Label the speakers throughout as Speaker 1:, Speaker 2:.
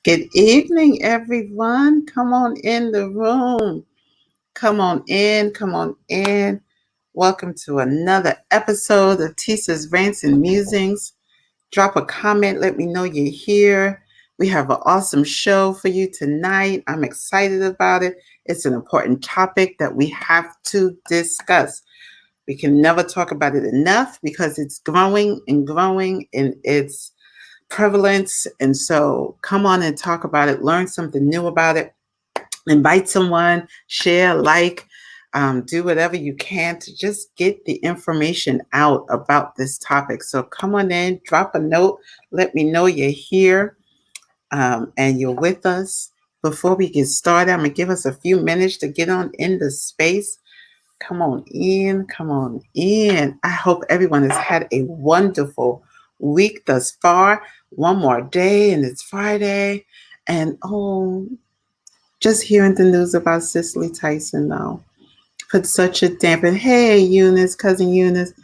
Speaker 1: Good evening, everyone. Come on in the room. Come on in. Come on in. Welcome to another episode of Tisa's Rants and Musings. Drop a comment. Let me know you're here. We have an awesome show for you tonight. I'm excited about it. It's an important topic that we have to discuss. We can never talk about it enough because it's growing and growing in its prevalence. And so come on and talk about it, learn something new about it, invite someone, share, do whatever you can to just get the information out about this topic. So come on in, drop a note, let me know you're here and you're with us. Before we get started, I'm going to give us a few minutes to get on in the space. Come on in, come on in. I hope everyone has had a wonderful week thus far. One more day and it's Friday. And just hearing the news about Cicely Tyson now put such a damper. Hey, Eunice, cousin Eunice,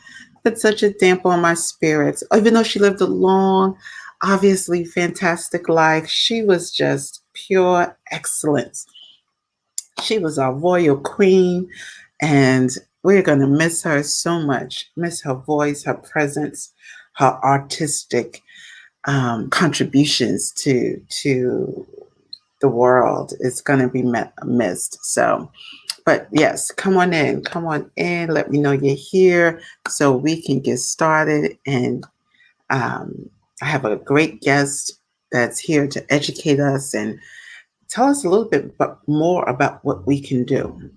Speaker 1: put such a damper on my spirits. Even though she lived a long, obviously fantastic life, she was just pure excellence. She was our royal queen. And we're going to miss her so much, miss her voice, her presence, her artistic contributions to the world. It's going to be missed. So, but yes, come on in. Let me know you're here so we can get started. And I have a great guest that's here to educate us and tell us a little bit more about what we can do.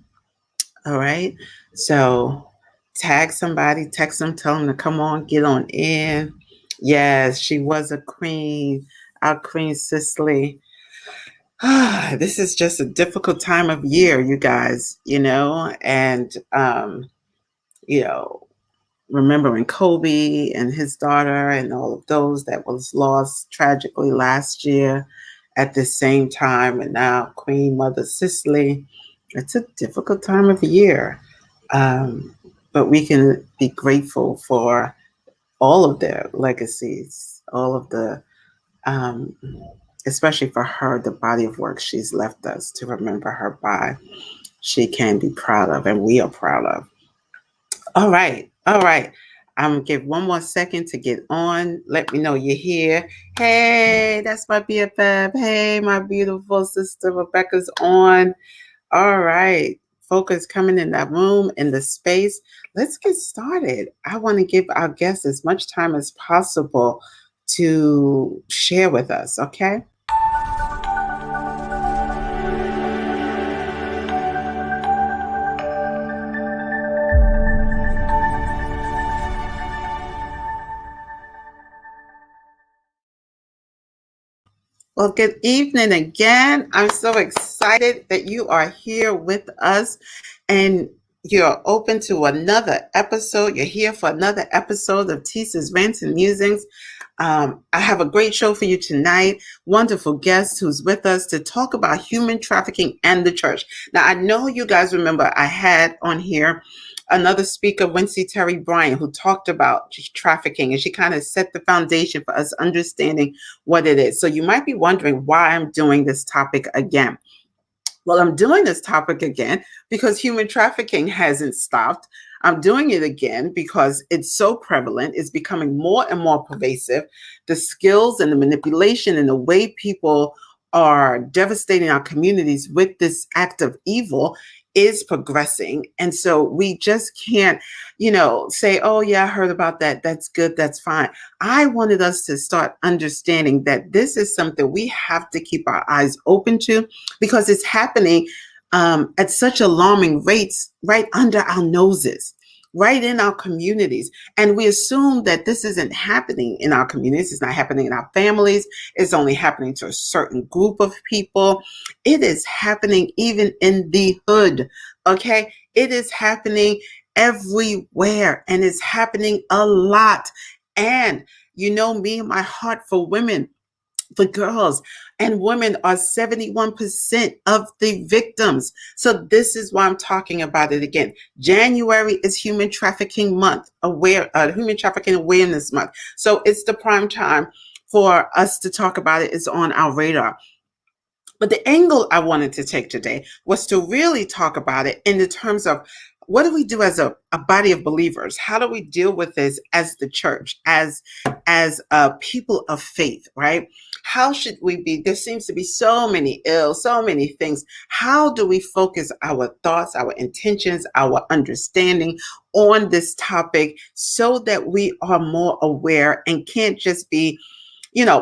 Speaker 1: All right. So tag somebody, text them, tell them to come on, get on in. Yes, she was a queen, our Queen Cicely. This is just a difficult time of year, you guys, and, remembering Kobe and his daughter and all of those that was lost tragically last year at the same time. And now Queen Mother Cicely. It's a difficult time of year, but we can be grateful for all of their legacies, all of the, especially for her, the body of work she's left us to remember her by. She can be proud of, and we are proud of. All right. I'm going to give one more second to get on. Let me know you're here. Hey, that's my BFF. Hey, my beautiful sister Rebecca's on. All right, folks coming in that room, in the space. Let's get started. I want to give our guests as much time as possible to share with us, okay? Well, good evening again. I'm so excited that you are here with us and you're open to another episode. You're here for another episode of Tisa's Rants and Musings. I have a great show for you tonight. Wonderful guest who's with us to talk about human trafficking and the church. Now, I know you guys remember I had on here another speaker, Wincy Terry Bryan, who talked about trafficking, and she kind of set the foundation for us understanding what it is. So you might be wondering why I'm doing this topic again. Well, I'm doing this topic again because human trafficking hasn't stopped. I'm doing it again because it's so prevalent. It's becoming more and more pervasive. The skills and the manipulation and the way people are devastating our communities with this act of evil is progressing. And so we just can't, say, oh, yeah, I heard about that. That's good. That's fine. I wanted us to start understanding that this is something we have to keep our eyes open to because it's happening at such alarming rates right under our noses, right in our communities. And we assume that this isn't happening in our communities. It's not happening in our families. It's only happening to a certain group of people. It is happening even in the hood, okay? It is happening everywhere, and it's happening a lot. And me and my heart for women, the girls and women are 71% of the victims. So this is why I'm talking about it again. January is Human Trafficking Month, Human Trafficking Awareness Month. So it's the prime time for us to talk about it is on our radar. But the angle I wanted to take today was to really talk about it in the terms of what do we do as a body of believers? How do we deal with this as the church, as people of faith, right? How should we be? There seems to be so many ills, so many things. How do we focus our thoughts, our intentions, our understanding on this topic so that we are more aware and can't just be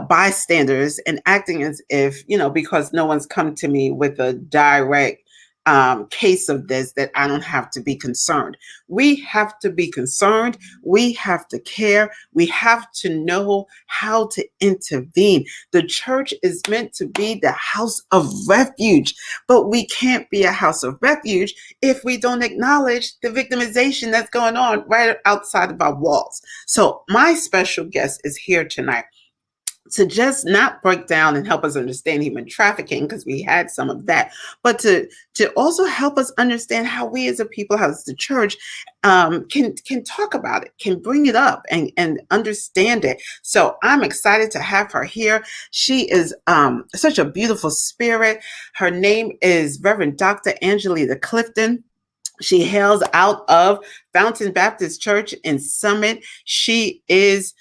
Speaker 1: bystanders and acting as if, because no one's come to me with a direct case of this, that I don't have to be concerned. We have to be concerned. We have to care. We have to know how to intervene. The church is meant to be the house of refuge, but we can't be a house of refuge if we don't acknowledge the victimization that's going on right outside of our walls. So my special guest is here tonight to just not break down and help us understand human trafficking, because we had some of that, but to also help us understand how we as a people, how as the church can talk about it, can bring it up and understand it. So I'm excited to have her here. She is such a beautiful spirit. Her name is Reverend Dr. Angelita Clifton. She hails out of Fountain Baptist Church in Summit. She is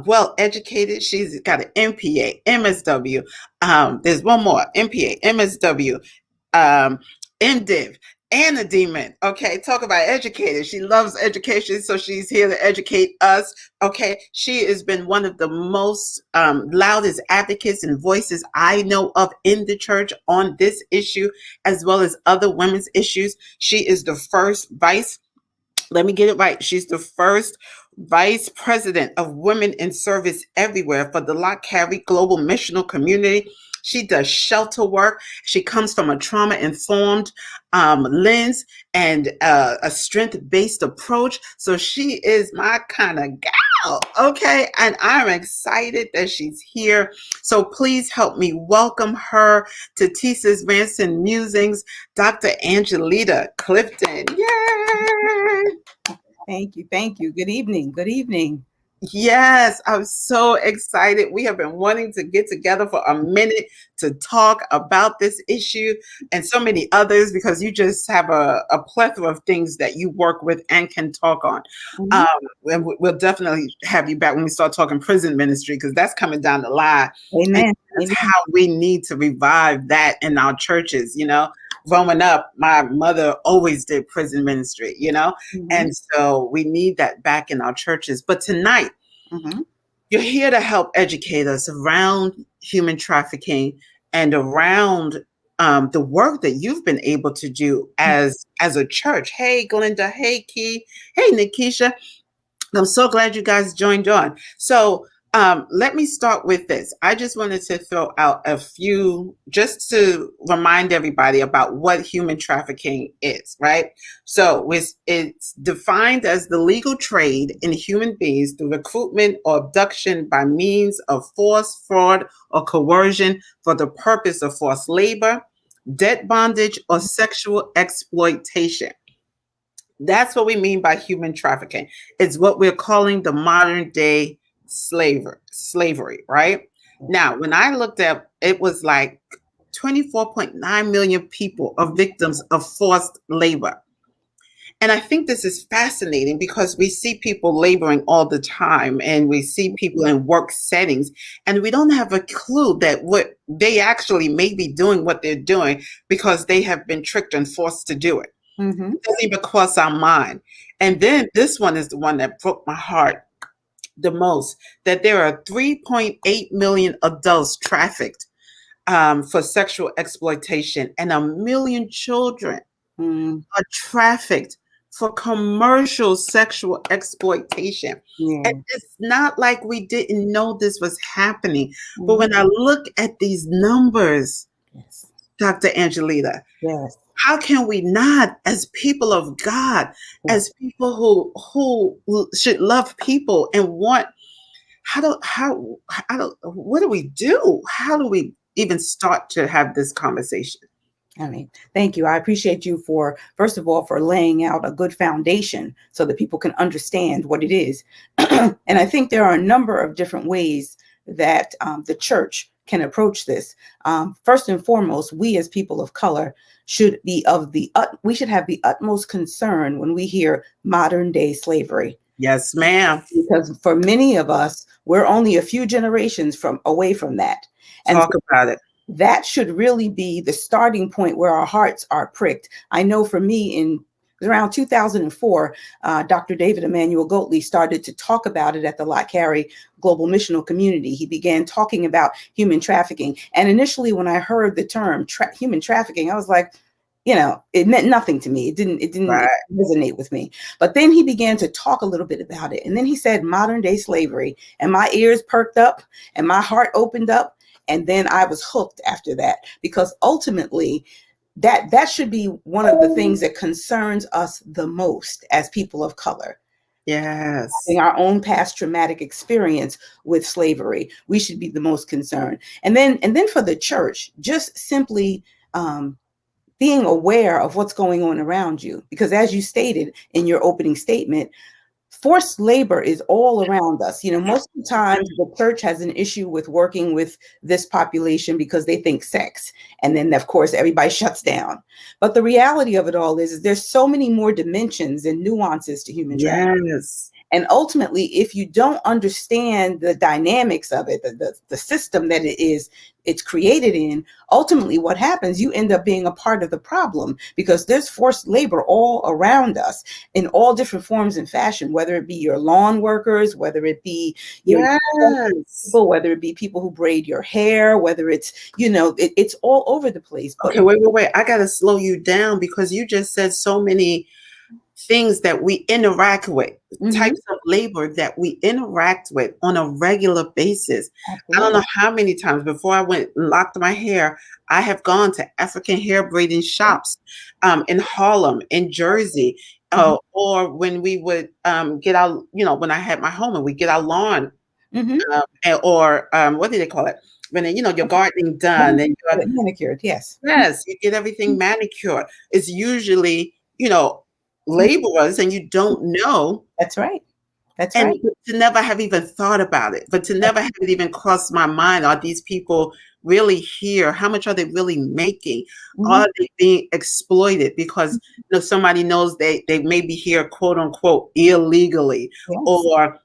Speaker 1: well educated. She's got an MPA, MSW. There's one more, MPA, MSW, MDiv, and a demon. Okay, talk about educated. She loves education, so she's here to educate us. Okay, she has been one of the most loudest advocates and voices I know of in the church on this issue, as well as other women's issues. She is the first let me get it right. She's the first vice president of Women in Service Everywhere for the Lock Carry Global Missional Community. She does shelter work. She comes from a trauma-informed lens and a strength-based approach. So she is my kind of gal, okay? And I'm excited that she's here. So please help me welcome her to Tisa's Ransom Musings, Dr. Angelita Clifton. Yay!
Speaker 2: Thank you. Thank you. Good evening. Good evening.
Speaker 1: Yes, I'm so excited. We have been wanting to get together for a minute to talk about this issue and so many others, because you just have a plethora of things that you work with and can talk on. And we'll definitely have you back when we start talking prison ministry, because that's coming down the line.
Speaker 2: Amen.
Speaker 1: That's how we need to revive that in our churches, Growing up, my mother always did prison ministry, and so we need that back in our churches. But tonight, you're here to help educate us around human trafficking and around the work that you've been able to do as a church. Hey, Glenda. Hey, Key. Hey, Nikisha. I'm so glad you guys joined on. So let me start with this. I just wanted to throw out a few, just to remind everybody about what human trafficking is, right? So it's defined as the legal trade in human beings through recruitment or abduction by means of force, fraud, or coercion for the purpose of forced labor, debt bondage, or sexual exploitation. That's what we mean by human trafficking. It's what we're calling the modern day slavery, right? Now, when I looked at it, was like 24.9 million people are victims of forced labor. And I think this is fascinating because we see people laboring all the time, and we see people in work settings, and we don't have a clue that what they actually may be doing what they're doing because they have been tricked and forced to do it. It doesn't even cross our mind. And then this one is the one that broke my heart the most, that there are 3.8 million adults trafficked for sexual exploitation, and 1 million children are trafficked for commercial sexual exploitation. And it's not like we didn't know this was happening. But when I look at these numbers, Dr. Angelita, how can we not, as people of God, as people who should love people and want, what do we do? How do we even start to have this conversation?
Speaker 2: I mean, thank you. I appreciate you for, first of all, for laying out a good foundation so that people can understand what it is. And I think there are a number of different ways that the church can approach this. First and foremost, we as people of color should be we should have the utmost concern when we hear modern day slavery.
Speaker 1: Yes, ma'am.
Speaker 2: Because for many of us, we're only a few generations away from that. And
Speaker 1: Talk about it.
Speaker 2: that should really be the starting point where our hearts are pricked. I know for me, in around 2004, Dr. David Emmanuel Goatley started to talk about it at the Lot Carey Global Missional Community. He began talking about human trafficking. And initially, when I heard the term human trafficking, I was like, it meant nothing to me. It didn't
Speaker 1: Right.
Speaker 2: resonate with me. But then he began to talk a little bit about it. And then he said modern day slavery, and my ears perked up and my heart opened up. And then I was hooked after that, because ultimately that should be one of the things that concerns us the most as people of color.
Speaker 1: Yes.
Speaker 2: Having our own past traumatic experience with slavery, we should be the most concerned. And then for the church, just simply being aware of what's going on around you. Because as you stated in your opening statement, forced labor is all around us. Most of the time the church has an issue with working with this population because they think sex. And then, of course, everybody shuts down. But the reality of it all is there's so many more dimensions and nuances to human trafficking.
Speaker 1: Yes.
Speaker 2: And ultimately, if you don't understand the dynamics of it, the system that it's created in, ultimately what happens, you end up being a part of the problem, because there's forced labor all around us in all different forms and fashion, whether it be your lawn workers, whether it be your people, whether it be people who braid your hair, whether it's, it's all over the place.
Speaker 1: Okay, wait. I got to slow you down, because you just said so many things that we interact with, types of labor that we interact with on a regular basis.
Speaker 2: Absolutely.
Speaker 1: I don't know how many times before I went and locked my hair, I have gone to African hair braiding shops in Harlem, in Jersey, or when we would get our, when I had my home and we get our lawn, or what do they call it? When your gardening done and you're
Speaker 2: manicured, yes,
Speaker 1: you get everything manicured. It's usually laborers, and you don't know.
Speaker 2: That's right.
Speaker 1: And to never have even thought about it, but to never have it even crossed my mind, are these people really here? How much are they really making? Are they being exploited because somebody knows they may be here, quote unquote, illegally? Or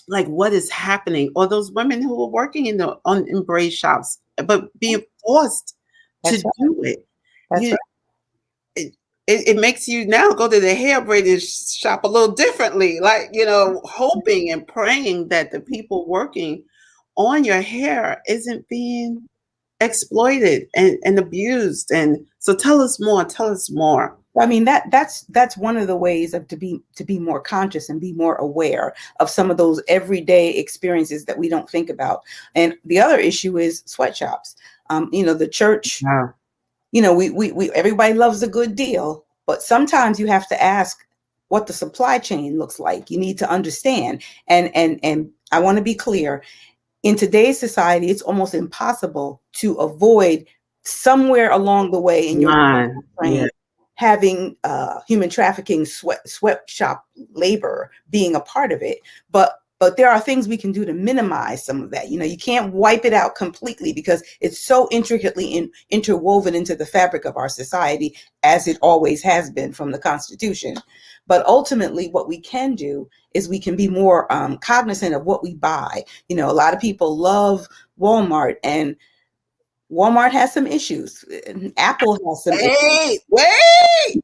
Speaker 1: like, what is happening? Or those women who are working in braid shops, but being forced to do it.
Speaker 2: That's right.
Speaker 1: It makes you now go to the hair braiding shop a little differently, like, hoping and praying that the people working on your hair isn't being exploited and abused. And so tell us more.
Speaker 2: I mean, that's one of the ways to be more conscious and be more aware of some of those everyday experiences that we don't think about. And the other issue is sweatshops. The church.
Speaker 1: Wow.
Speaker 2: We everybody loves a good deal, but sometimes you have to ask what the supply chain looks like. You need to understand. And I want to be clear. In today's society, it's almost impossible to avoid somewhere along the way in your brain having human trafficking, sweatshop labor being a part of it. But there are things we can do to minimize some of that. You can't wipe it out completely, because it's so intricately interwoven into the fabric of our society, as it always has been from the Constitution. But ultimately, what we can do is we can be more cognizant of what we buy. A lot of people love Walmart, and Walmart has some issues. Apple has some issues.
Speaker 1: Wait,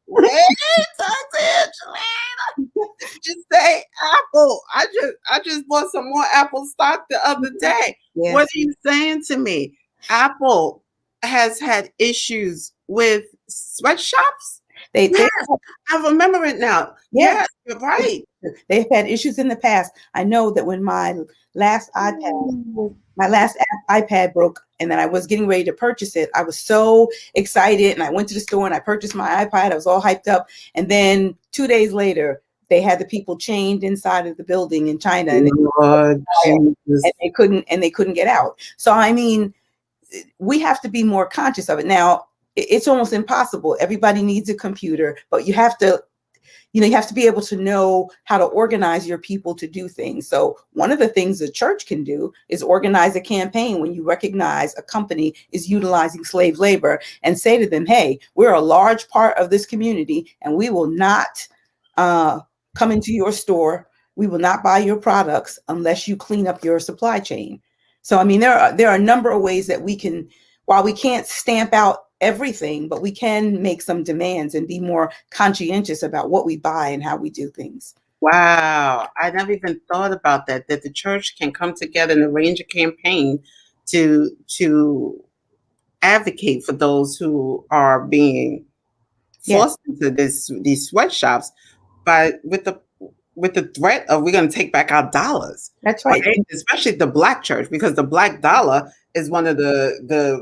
Speaker 1: just say Apple. I just bought some more Apple stock the other day. Yes. What are you saying to me? Apple has had issues with sweatshops? I remember it now. Yes, you're right.
Speaker 2: They've had issues in the past. I know that when my last iPad broke, and then I was getting ready to purchase it, I was so excited, and I went to the store and I purchased my iPad. I was all hyped up, and then 2 days later, they had the people chained inside of the building in China, and they couldn't get out. So I mean, we have to be more conscious of it. Now, it's almost impossible. Everybody needs a computer, but you have to you have to be able to know how to organize your people to do things. So one of the things the church can do is organize a campaign when you recognize a company is utilizing slave labor, and say to them, hey, we're a large part of this community, and we will not come into your store. We will not buy your products unless you clean up your supply chain. So, I mean, there are a number of ways that we can, while we can't stamp out everything, but we can make some demands and be more conscientious about what we buy and how we do things.
Speaker 1: Wow. I never even thought about that the church can come together and arrange a campaign to advocate for those who are being
Speaker 2: Yes,
Speaker 1: forced into these sweatshops, but with the threat of we're going to take back our dollars,
Speaker 2: that's right.
Speaker 1: right? Especially the black church, because the black dollar is one of the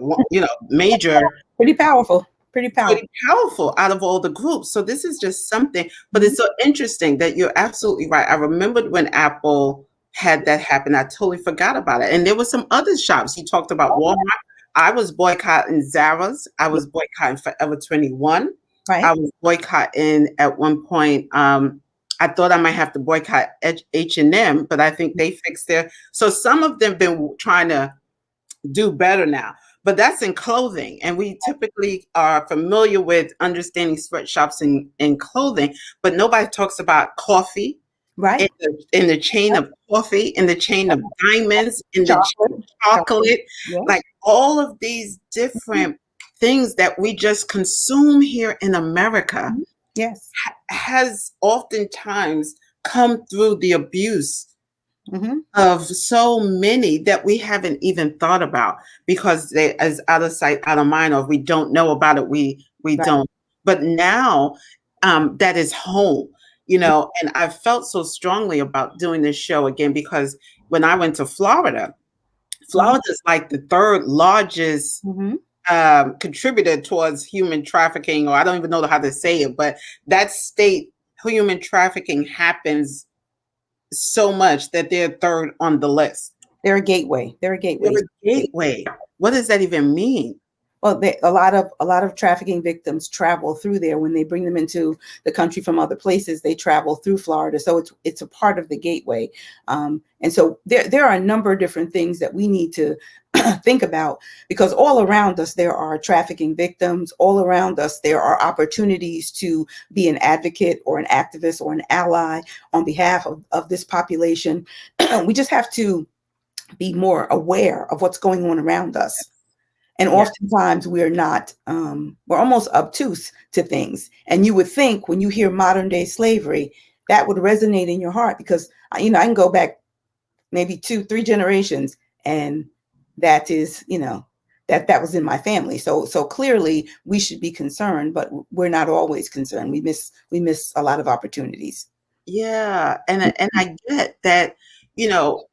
Speaker 1: major,
Speaker 2: Pretty powerful. Pretty powerful.
Speaker 1: pretty powerful out of all the groups. So this is just something, but
Speaker 2: Mhm.
Speaker 1: it's so interesting that you're absolutely right. I remembered when Apple had that happen. I totally forgot about it. And there were some other shops. You talked about
Speaker 2: Oh,
Speaker 1: Walmart. I was boycotting Zara's. I
Speaker 2: yeah.
Speaker 1: was boycotting Forever 21. I
Speaker 2: Right.
Speaker 1: was boycotting at one point. I thought I might have to boycott H&M, but I think they fixed their. So some of them been trying to do better now. But that's in clothing. And we typically are familiar with understanding sweatshops in clothing, but nobody talks about coffee,
Speaker 2: Right.
Speaker 1: in the chain of coffee, in the chain of diamonds, in the chain of
Speaker 2: Chocolate. Chocolate.
Speaker 1: chocolate,
Speaker 2: Yeah.
Speaker 1: like all of these different things that we just consume here in America
Speaker 2: Mhm. Yes.
Speaker 1: has oftentimes come through the abuse
Speaker 2: Hmm.
Speaker 1: of so many that we haven't even thought about because they as out of sight, out of mind, or if we don't know about it, we
Speaker 2: Right.
Speaker 1: don't. But now that is home, and I felt so strongly about doing this show again because when I went to Florida,
Speaker 2: Hmm.
Speaker 1: Florida is like the third largest
Speaker 2: Hmm.
Speaker 1: contributor towards human trafficking, or I don't even know how to say it, but that state, human trafficking happens so much that they're third on the list.
Speaker 2: They're a gateway. They're a
Speaker 1: They're
Speaker 2: gateway.
Speaker 1: a gateway. What does that even mean?
Speaker 2: Well, a lot of trafficking victims travel through there when they bring them into the country from other places. They travel through Florida, so it's a part of the gateway. And so there are a number of different things that we need to think about, because all around us there are trafficking victims. All around us there are opportunities to be an advocate or an activist or an ally on behalf of this population. We just have to be more aware of what's going on around us. And
Speaker 1: Yeah.
Speaker 2: oftentimes we're not, we're almost obtuse to things. And you would think when you hear modern day slavery, that would resonate in your heart, because, I can go back maybe 2, 3 generations, and that is, that was in my family. So clearly we should be concerned, but we're not always concerned. We miss a lot of opportunities.
Speaker 1: Yeah. And I get that, you know,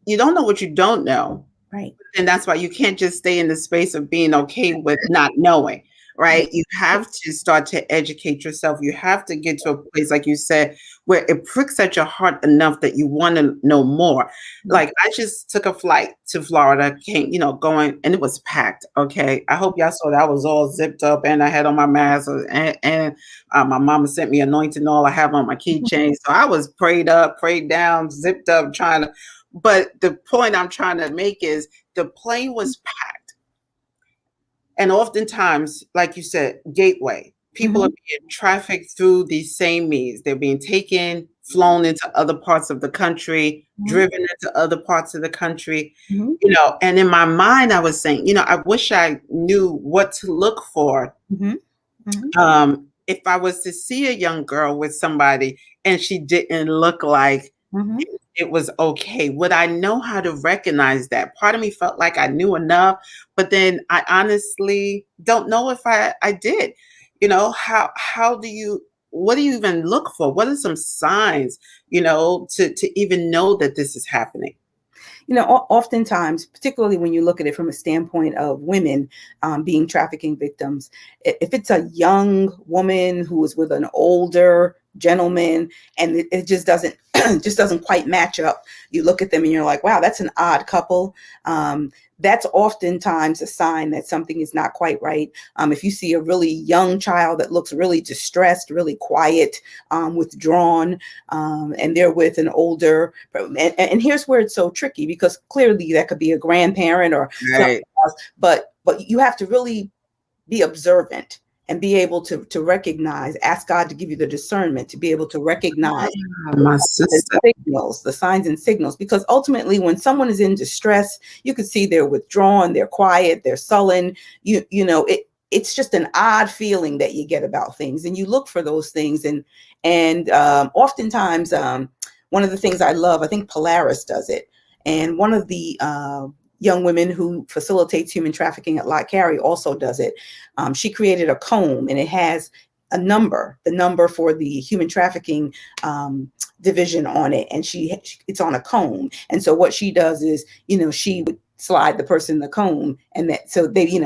Speaker 1: you don't know what you don't know.
Speaker 2: Right.
Speaker 1: And that's why you can't just stay in the space of being okay with not knowing, right? You have to start to educate yourself. You have to get to a place, like you said, where it pricks at your heart enough that you want to know more. Like I just took a flight to Florida, came, going, and it was packed. Okay. I hope y'all saw that I was all zipped up and I had on my mask, and my mama sent me anointing oil. I have on my keychain. So I was prayed up, prayed down, zipped up, trying to. But the point I'm trying to make is the plane was packed. And oftentimes, like you said, gateway, people are
Speaker 2: Mhm.
Speaker 1: being trafficked through these same means. They're being taken, flown into other parts of the country,
Speaker 2: Mhm.
Speaker 1: driven into other parts of the country,
Speaker 2: Mhm.
Speaker 1: and in my mind, I was saying, I wish I knew what to look for
Speaker 2: Mhm. Mhm.
Speaker 1: if I was to see a young girl with somebody and she didn't look like
Speaker 2: Mhm.
Speaker 1: it was okay. Would I know how to recognize that? Part of me felt like I knew enough, but then I honestly don't know if I did. How do you what do you even look for? What are some signs, to even know that this is happening?
Speaker 2: Oftentimes, particularly when you look at it from a standpoint of women being trafficking victims, if it's a young woman who is with an older gentlemen, and it just doesn't just doesn't quite match up. You look at them and you're like, wow, that's an odd couple. That's oftentimes a sign that something is not quite right. If you see a really young child that looks really distressed, really quiet, withdrawn, and they're with an older, and here's where it's so tricky, because clearly that could be a grandparent or something
Speaker 1: Right.
Speaker 2: else, but you have to really be observant and be able to recognize, ask God to give you the discernment to be able to recognize
Speaker 1: My
Speaker 2: the
Speaker 1: sister.
Speaker 2: signals, the signs and signals, because ultimately when someone is in distress, you can see they're withdrawn, they're quiet, they're sullen. It's just an odd feeling that you get about things, and you look for those things. And oftentimes, one of the things I love, I think Polaris does it, and one of the young women who facilitates human trafficking at Lot Carey also does it. She created a comb, and it has a number, the number for the human trafficking division on it, and it's on a comb. And so what she does is, she would slide the person the comb, and that so they,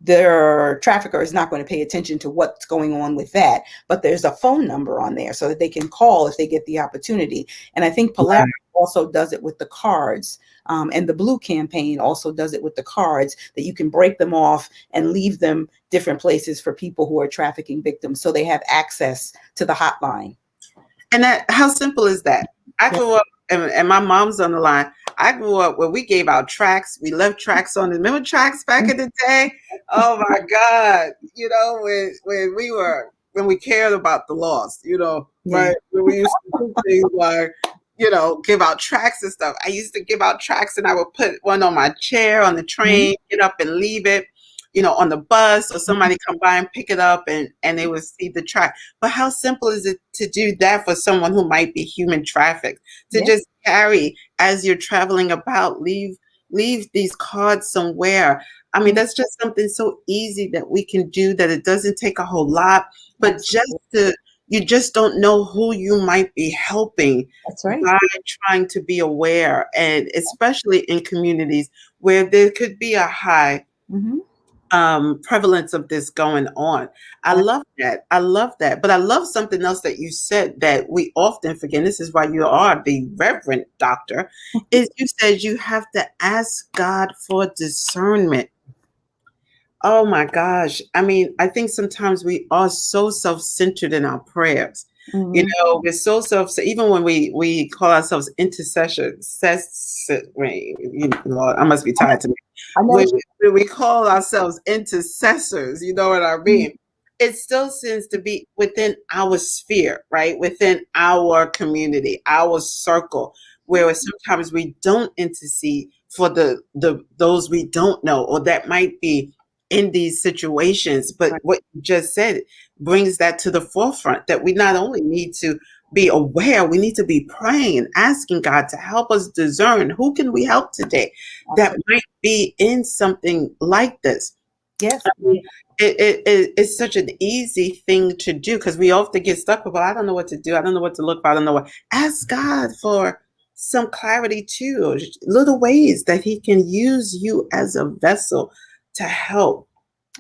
Speaker 2: their trafficker is not going to pay attention to what's going on with that, but there's a phone number on there so that they can call if they get the opportunity. And I think Polaris also does it with the cards. And the Blue campaign also does it with the cards, that you can break them off and leave them different places for people who are trafficking victims, so they have access to the hotline.
Speaker 1: And how simple is that? I grew up, and my mom's on the line. I grew up where we gave out tracts. We left tracts on. Remember tracts back in the day? Oh my God! When we cared about the lost, right? When we used to do things like, give out tracts and stuff. I used to give out tracts, and I would put one on my chair on the train, get up and leave it, on the bus, or somebody come by and pick it up, and they would see the track. But how simple is it to do that for someone who might be human trafficked? To just carry as you're traveling about, leave these cards somewhere. I mean, that's just something so easy that we can do, that it doesn't take a whole lot, but you just don't know who you might be helping.
Speaker 2: That's right.
Speaker 1: By trying to be aware, and especially in communities where there could be a high prevalence of this going on. I love that. But I love something else that you said that we often forget. This is why you are the Reverend Doctor. Is you said you have to ask God for discernment. Oh my gosh. I mean, I think sometimes we are so self-centered in our prayers. We're so even when we call ourselves intercessors, Lord, I must be tired today. When we call ourselves intercessors, you know what I mean? It still seems to be within our sphere, right? Within our community, our circle, where sometimes we don't intercede for those we don't know, or that might be in these situations. But what you just said brings that to the forefront, that we not only need to be aware, we need to be praying and asking God to help us discern who can we help today that might be in something like this.
Speaker 2: Yes.
Speaker 1: I mean, it's such an easy thing to do, because we often get stuck with, well, I don't know what to do. I don't know what to look for. I don't know what. Ask God for some clarity too, little ways that he can use you as a vessel to help.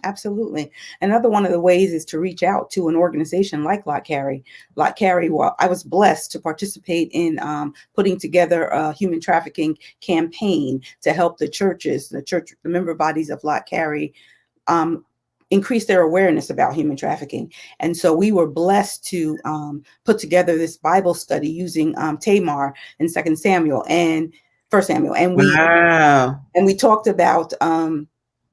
Speaker 2: Absolutely. Another one of the ways is to reach out to an organization like Lot Carey. Lot Carey, well, I was blessed to participate in putting together a human trafficking campaign to help the churches, the member bodies of Lot Carey, increase their awareness about human trafficking. And so we were blessed to put together this Bible study using Tamar in 2 Samuel and 1 Samuel. And we talked about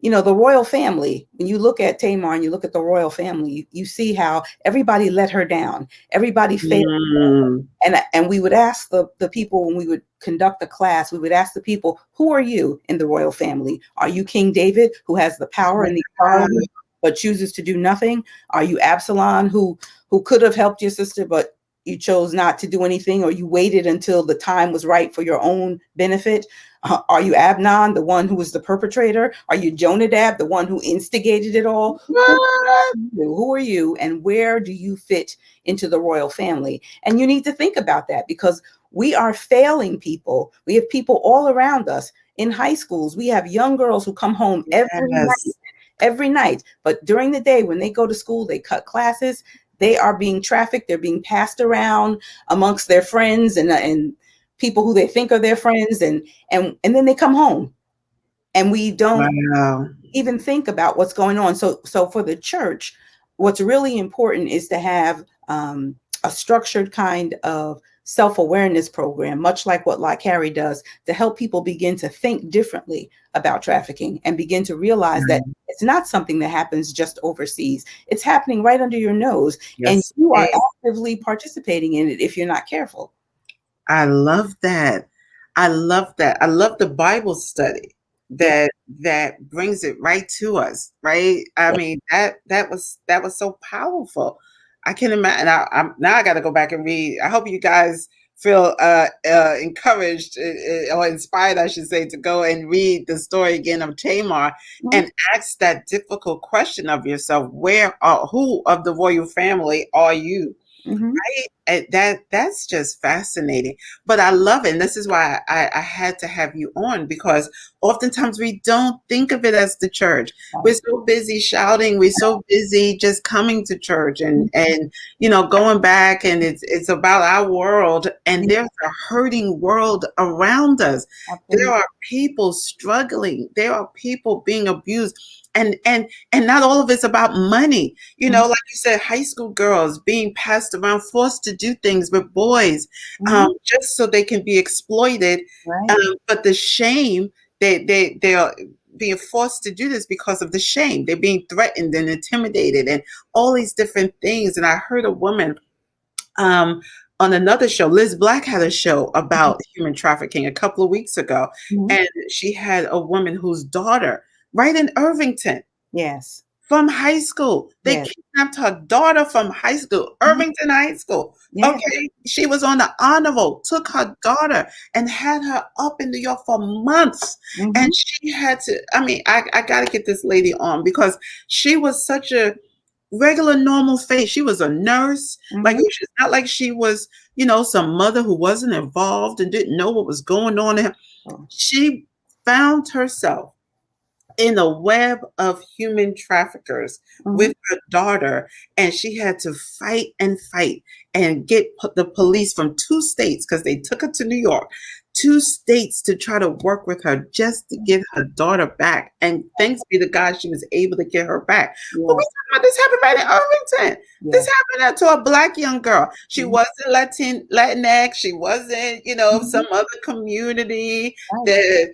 Speaker 2: the royal family. When you look at Tamar and you look at the royal family, you see how everybody let her down. Everybody failed. And we would ask the people, when we would conduct the class, we would ask the people, who are you in the royal family? Are you King David, who has the power and the authority, but chooses to do nothing? Are you Absalom, who could have helped your sister, but you chose not to do anything, or you waited until the time was right for your own benefit? Are you Abnon, the one who was the perpetrator? Are you Jonadab, the one who instigated it all? Who are you, and where do you fit into the royal family? And you need to think about that, because we are failing people. We have people all around us. In high schools, we have young girls who come home every night. But during the day, when they go to school, they cut classes. they are being trafficked. They're being passed around amongst their friends and people who they think are their friends, and then they come home, and we don't
Speaker 1: Wow.
Speaker 2: even think about what's going on. So for the church, what's really important is to have a structured kind of self-awareness program, much like what La Carrie does, to help people begin to think differently about trafficking and begin to realize that
Speaker 1: Right.
Speaker 2: it's not something that happens just overseas. It's happening right under your nose, and
Speaker 1: Yes.
Speaker 2: you are
Speaker 1: Hey,
Speaker 2: actively participating in it if you're not careful.
Speaker 1: I love that. I love that. I love the Bible study
Speaker 2: Yeah.
Speaker 1: that brings it right to us, right? I mean, that was so powerful. I can imagine. I'm now I got to go back and read. I hope you guys feel encouraged or inspired, I should say, to go and read the story again of Tamar
Speaker 2: Mhm.
Speaker 1: and ask that difficult question of yourself: who of the royal family are you?
Speaker 2: Mhm.
Speaker 1: That's just fascinating. But I love it. And this is why I had to have you on, because oftentimes we don't think of it as the church. We're
Speaker 2: Right.
Speaker 1: so busy shouting, we're so busy just coming to church and going back, and it's about our world, and
Speaker 2: Mhm.
Speaker 1: there's a hurting world around us. There
Speaker 2: Absolutely.
Speaker 1: are people struggling, there are people being abused. And not all of it's about money.
Speaker 2: Mhm.
Speaker 1: Like you said, high school girls being passed around, forced to do things with boys,
Speaker 2: Mhm.
Speaker 1: just so they can be exploited.
Speaker 2: Right.
Speaker 1: But the shame, they are being forced to do this because of the shame. They're being threatened and intimidated and all these different things. And I heard a woman um, on another show. Liz Black had a show about human trafficking a couple of weeks ago,
Speaker 2: Mhm.
Speaker 1: and she had a woman whose daughter, right in Irvington,
Speaker 2: Yes.
Speaker 1: from high school. They
Speaker 2: Yes.
Speaker 1: kidnapped her daughter from high school,
Speaker 2: Mhm.
Speaker 1: Irvington High School.
Speaker 2: Yeah.
Speaker 1: Okay. She was on the honor roll, took her daughter and had her up in New York for months. And
Speaker 2: Mhm.
Speaker 1: she had to, I mean, I got to get this lady on because she was such a regular, normal face. She was a nurse. Like,
Speaker 2: Mhm.
Speaker 1: it's not like she was, some mother who wasn't involved and didn't know what was going on.
Speaker 2: Oh.
Speaker 1: She found herself in a web of human traffickers
Speaker 2: Mhm.
Speaker 1: with her daughter, and she had to fight and get the police from two states, because they took her to New York, two states, to try to work with her just to get her daughter back. And thanks be to God, she was able to get her back. But we
Speaker 2: Yes.
Speaker 1: talking about this happened right in Irvington. This
Speaker 2: Yes.
Speaker 1: happened to a black young girl. She
Speaker 2: Mhm.
Speaker 1: wasn't Latinx. She wasn't,
Speaker 2: Mhm.
Speaker 1: some other community
Speaker 2: Right.
Speaker 1: that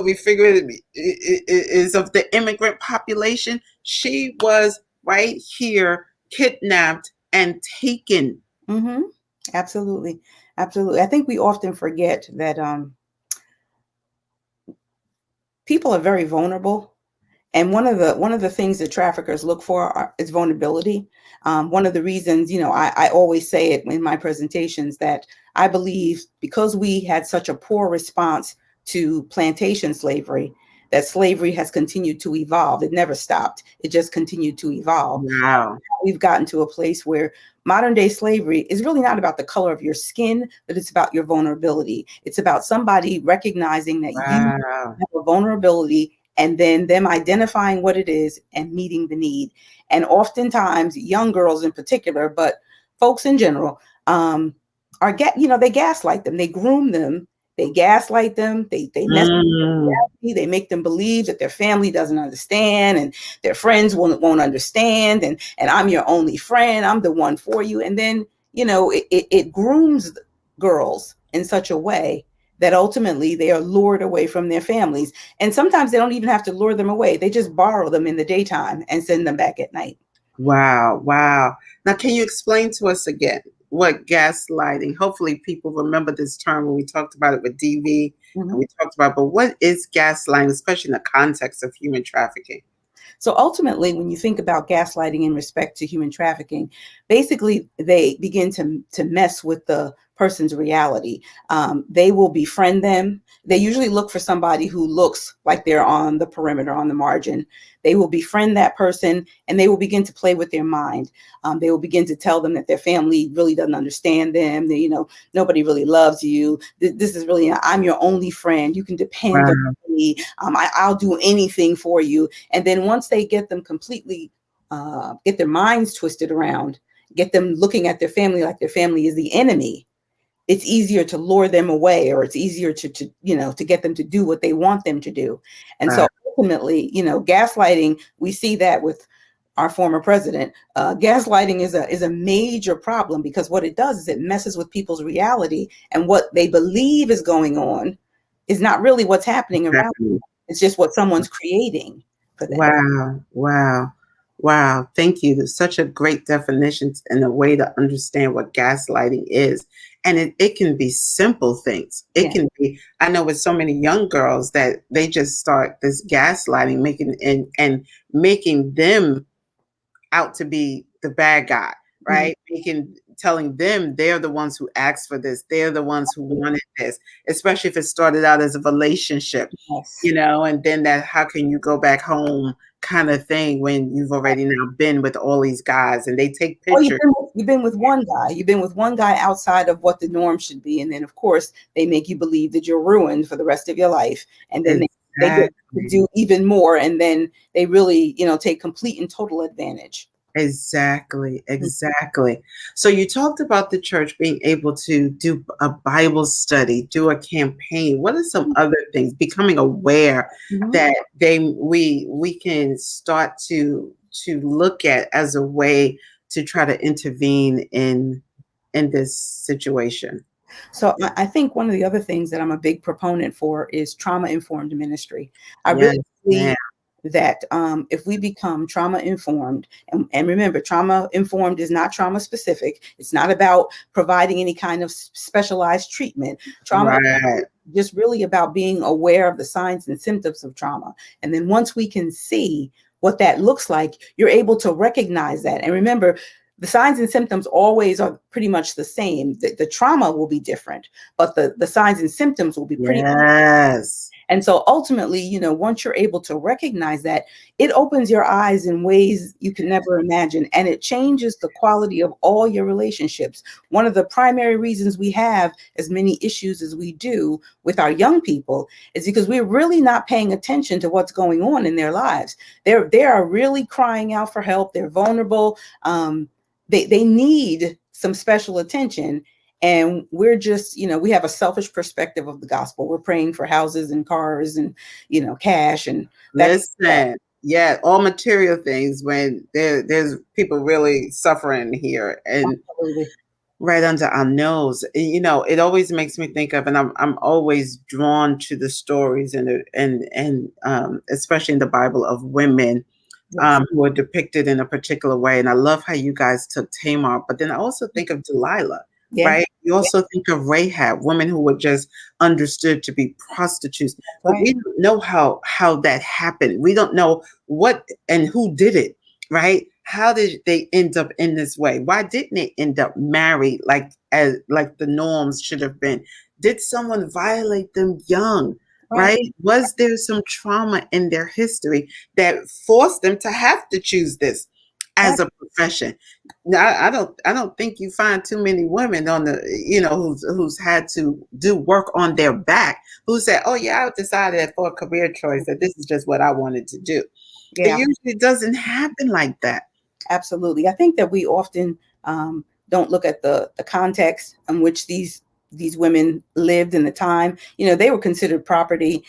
Speaker 1: we figured is of the immigrant population. She was right here, kidnapped and taken.
Speaker 2: Mhm. Absolutely. Absolutely. I think we often forget that people are very vulnerable. And one of the things that traffickers look for is vulnerability. One of the reasons, I always say it in my presentations that I believe because we had such a poor response to plantation slavery, that slavery has continued to evolve. It never stopped. It just continued to evolve.
Speaker 1: Wow.
Speaker 2: We've gotten to a place where modern day slavery is really not about the color of your skin, but it's about your vulnerability. It's about somebody recognizing that you
Speaker 1: Wow.
Speaker 2: have a vulnerability and then them identifying what it is and meeting the need. And oftentimes, young girls in particular, but folks in general, they gaslight them, they groom them, they gaslight them, they mess with
Speaker 1: Mm.
Speaker 2: reality, they make them believe that their family doesn't understand and their friends won't understand, and I'm your only friend, I'm the one for you. And then, it grooms girls in such a way that ultimately they are lured away from their families. And sometimes they don't even have to lure them away. They just borrow them in the daytime and send them back at night.
Speaker 1: Wow. Wow. Now, can you explain to us again what gaslighting? Hopefully, people remember this term when we talked about it with DV, and
Speaker 2: Mhm.
Speaker 1: we talked about. But what is gaslighting, especially in the context of human trafficking?
Speaker 2: So ultimately, when you think about gaslighting in respect to human trafficking, basically they begin to mess with the person's reality. They will befriend them. They usually look for somebody who looks like they're on the perimeter, on the margin. They will befriend that person and they will begin to play with their mind. They will begin to tell them that their family really doesn't understand them. That, nobody really loves you. This is really, I'm your only friend. You can depend on
Speaker 1: Wow.
Speaker 2: me. I'll do anything for you. And then once they get them completely, get their minds twisted around get them looking at their family like their family is the enemy, it's easier to lure them away, or it's easier to to get them to do what they want them to do. And so
Speaker 1: Wow.
Speaker 2: ultimately, gaslighting, we see that with our former president. Gaslighting is a major problem, because what it does is it messes with people's reality, and what they believe is going on is not really what's happening around them.
Speaker 1: Exactly.
Speaker 2: It's just what someone's creating for them.
Speaker 1: Wow. Wow. Wow. Thank you. There's such a great definition and a way to understand what gaslighting is. And it can be simple things. It
Speaker 2: Yeah.
Speaker 1: can be, I know with so many young girls that they just start this gaslighting, making and making them out to be the bad guy,
Speaker 2: Mhm.
Speaker 1: right? Telling them they're the ones who asked for this, they're the ones who wanted this, especially if it started out as a relationship,
Speaker 2: Yes.
Speaker 1: and then that how can you go back home kind of thing when you've already now been with all these guys and they take
Speaker 2: Well,
Speaker 1: pictures.
Speaker 2: you've been with one guy. You've been with one guy outside of what the norm should be, and then of course they make you believe that you're ruined for the rest of your life, and then they get to
Speaker 1: Exactly.
Speaker 2: do even more, and then they really take complete and total advantage.
Speaker 1: Exactly, exactly. So you talked about the church being able to do a Bible study, do a campaign. What are some other things? Becoming aware
Speaker 2: Mhm.
Speaker 1: that we can start to look at as a way to try to intervene in this situation.
Speaker 2: So I think one of the other things that I'm a big proponent for is trauma informed ministry. I
Speaker 1: Yes,
Speaker 2: really
Speaker 1: ma'am.
Speaker 2: believe that if we become trauma informed, and remember, trauma informed is not trauma specific. It's not about providing any kind of specialized treatment. Trauma
Speaker 1: Right.
Speaker 2: is just really about being aware of the signs and symptoms of trauma. And then once we can see what that looks like, you're able to recognize that. And remember, the signs and symptoms always are pretty much the same. The trauma will be different, but the signs and symptoms will be pretty.
Speaker 1: Yes.
Speaker 2: And so ultimately, once you're able to recognize that, it opens your eyes in ways you can never imagine. And it changes the quality of all your relationships. One of the primary reasons we have as many issues as we do with our young people is because we're really not paying attention to what's going on in their lives. They are really crying out for help. They're vulnerable. They need some special attention. And we're just, we have a selfish perspective of the gospel. We're praying for houses and cars and, cash and that.
Speaker 1: Listen, yeah, all material things when there's people really suffering here and
Speaker 2: Absolutely.
Speaker 1: right under our nose. It always makes me think of, and I'm always drawn to the stories and especially in the Bible of women
Speaker 2: Yes.
Speaker 1: who are depicted in a particular way. And I love how you guys took Tamar, but then I also think of Delilah,
Speaker 2: Yeah.
Speaker 1: right? You
Speaker 2: Yeah.
Speaker 1: also think of Rahab, women who were just understood to be prostitutes,
Speaker 2: That's
Speaker 1: but
Speaker 2: right.
Speaker 1: we don't know how that happened. We don't know what and who did it, right? How did they end up in this way? Why didn't they end up married like the norms should have been? Did someone violate them young?
Speaker 2: Right.
Speaker 1: Right? Was there some trauma in their history that forced them to have to choose this
Speaker 2: Right.
Speaker 1: as a profession? Now, I don't think you find too many women on the who's had to do work on their back who said, "Oh yeah, I decided for a career choice that this is just what I wanted to do." It
Speaker 2: Yeah.
Speaker 1: usually doesn't happen like that.
Speaker 2: Absolutely. I think that we often don't look at the context in which these women lived in the time. They were considered property.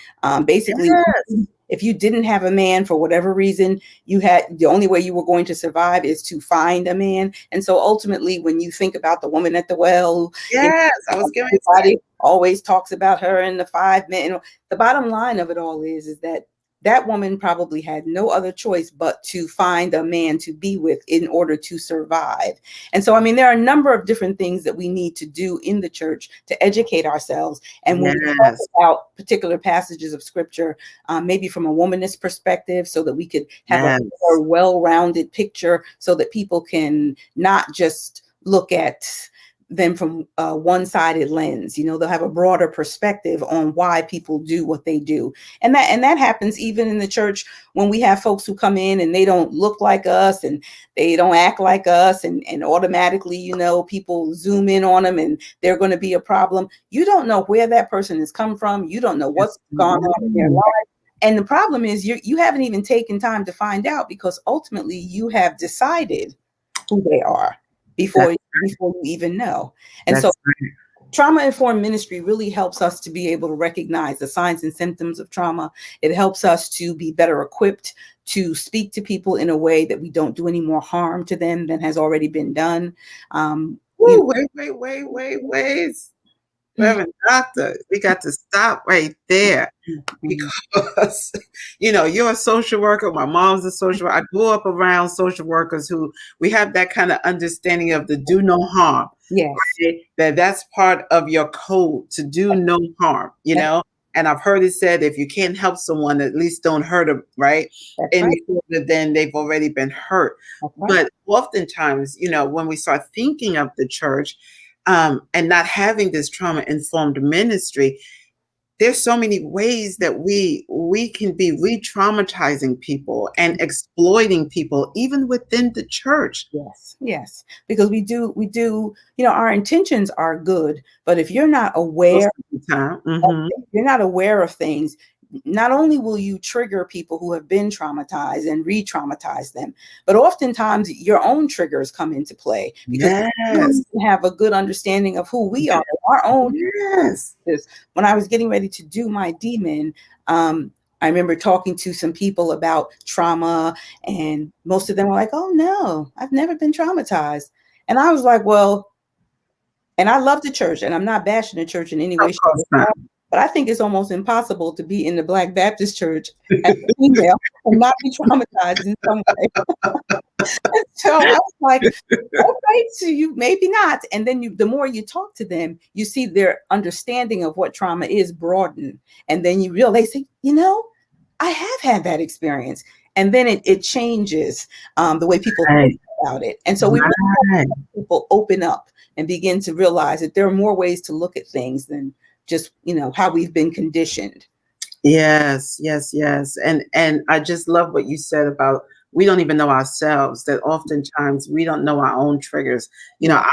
Speaker 2: Basically,
Speaker 1: Yes,
Speaker 2: if you didn't have a man for whatever reason, you had the only way you were going to survive is to find a man. And so ultimately, when you think about the woman at the well,
Speaker 1: yes. I was going to say,
Speaker 2: everybody always talks about her and the 5 men. The bottom line of it all is that that woman probably had no other choice but to find a man to be with in order to survive. And so, I mean, there are a number of different things that we need to do in the church to educate ourselves. And when we talk
Speaker 1: yes,
Speaker 2: about particular passages of scripture, maybe from a womanist perspective, so that we could have a
Speaker 1: yes,
Speaker 2: more well-rounded picture, so that people can not just look at them from a one-sided lens. They'll have a broader perspective on why people do what they do. And that happens even in the church when we have folks who come in and they don't look like us and they don't act like us, and automatically, people zoom in on them and they're going to be a problem. You don't know where that person has come from. You don't know what's gone on in their
Speaker 1: no,
Speaker 2: life. And the problem is you haven't even taken time to find out, because ultimately you have decided who they are before you even know. And so
Speaker 1: That's right.
Speaker 2: trauma-informed ministry really helps us to be able to recognize the signs and symptoms of trauma. It helps us to be better equipped to speak to people in a way that we don't do any more harm to them than has already been done. You
Speaker 1: Woo, wait.
Speaker 2: know,
Speaker 1: Reverend Doctor, we got to stop right there
Speaker 2: mhm.
Speaker 1: because, you're a social worker. My mom's a social worker. I grew up around social workers who we have that kind of understanding of the do no harm.
Speaker 2: Yes,
Speaker 1: That's part of your code to do no harm,
Speaker 2: that's,
Speaker 1: and I've heard it said, if you can't help someone, at least don't hurt them, right?
Speaker 2: that's
Speaker 1: And
Speaker 2: right.
Speaker 1: then they've already been hurt.
Speaker 2: That's right.
Speaker 1: But oftentimes, when we start thinking of the church, and not having this trauma informed ministry, there's so many ways that we can be re-traumatizing people and exploiting people even within the church.
Speaker 2: Yes, yes, because our intentions are good, but if you're not
Speaker 1: Most
Speaker 2: aware,
Speaker 1: of the time. Hmm.
Speaker 2: you're not aware of things, not only will you trigger people who have been traumatized and re-traumatize them, but oftentimes your own triggers come into play because we don't
Speaker 1: Yes.
Speaker 2: even have a good understanding of who we are, our own.
Speaker 1: Yes.
Speaker 2: When I was getting ready to do my demon, I remember talking to some people about trauma, and most of them were like, "Oh no, I've never been traumatized." And I was like, "Well," and I love the church, and I'm not bashing the church in any
Speaker 1: Of
Speaker 2: way, shape,
Speaker 1: course
Speaker 2: or
Speaker 1: not.
Speaker 2: form, but I think it's almost impossible to be in the Black Baptist church as a female and not be traumatized in some way. So I was like, okay, so you maybe not. And then the more you talk to them, you see their understanding of what trauma is broaden. And then you realize, I have had that experience. And then it changes the way people think
Speaker 1: Right.
Speaker 2: about it. And so we really have
Speaker 1: Right.
Speaker 2: to let people open up and begin to realize that there are more ways to look at things than just, how we've been conditioned.
Speaker 1: Yes. And I just love what you said about we don't even know ourselves, that oftentimes we don't know our own triggers.
Speaker 2: Yeah.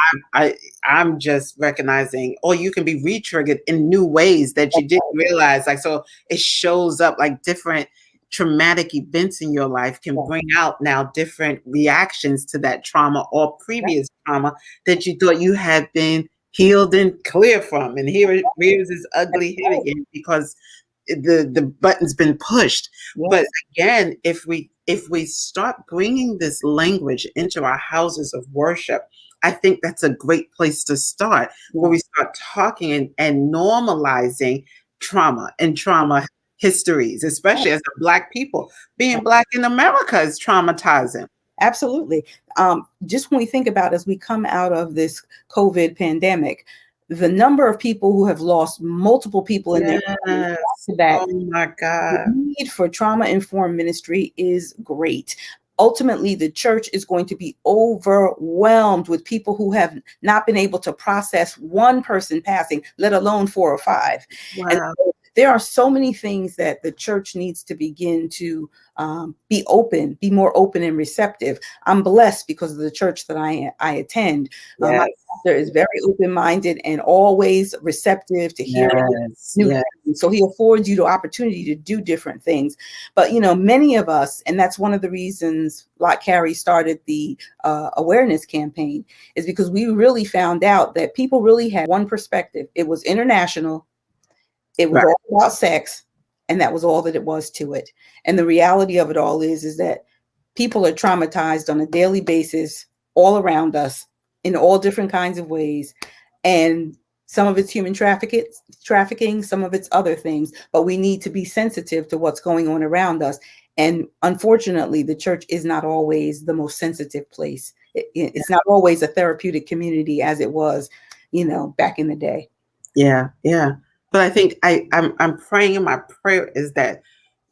Speaker 1: I'm just recognizing, or you can be re-triggered in new ways that you didn't realize. Like, so it shows up like different traumatic events in your life can
Speaker 2: Yeah.
Speaker 1: bring out now different reactions to that trauma or
Speaker 2: Yeah.
Speaker 1: previous trauma that you thought you had been healed and clear from. And here's this
Speaker 2: That's
Speaker 1: ugly head
Speaker 2: right.
Speaker 1: again because the button's been pushed. But
Speaker 2: Yes.
Speaker 1: again, if we start bringing this language into our houses of worship, I think that's a great place to start, where
Speaker 2: Yeah.
Speaker 1: we start talking and normalizing trauma and trauma histories, especially as a Black people. Being Black in America is traumatizing.
Speaker 2: Absolutely. Just when we think about as we come out of this COVID pandemic, the number of people who have lost multiple people in their families back
Speaker 1: Yes.
Speaker 2: to back,
Speaker 1: Oh my
Speaker 2: the
Speaker 1: God.
Speaker 2: need for trauma-informed ministry is great. Ultimately, the church is going to be overwhelmed with people who have not been able to process one person passing, let alone 4 or 5. And
Speaker 1: Wow.
Speaker 2: so there are so many things that the church needs to begin to be more open and receptive. I'm blessed because of the church that I attend. My
Speaker 1: Yes.
Speaker 2: pastor is very open-minded and always receptive to hearing
Speaker 1: Yes.
Speaker 2: new
Speaker 1: Yes.
Speaker 2: things. So he affords you the opportunity to do different things. But many of us, and that's one of the reasons like Carrie started the awareness campaign, is because we really found out that people really had one perspective. It was international. It was
Speaker 1: Right.
Speaker 2: all about sex, and that was all that it was to it. And the reality of it all is that people are traumatized on a daily basis all around us in all different kinds of ways. And some of it's human trafficking, some of it's other things, but we need to be sensitive to what's going on around us. And unfortunately, the church is not always the most sensitive place. It's not always a therapeutic community as it was, back in the day.
Speaker 1: Yeah. But I think I'm praying, and my prayer is that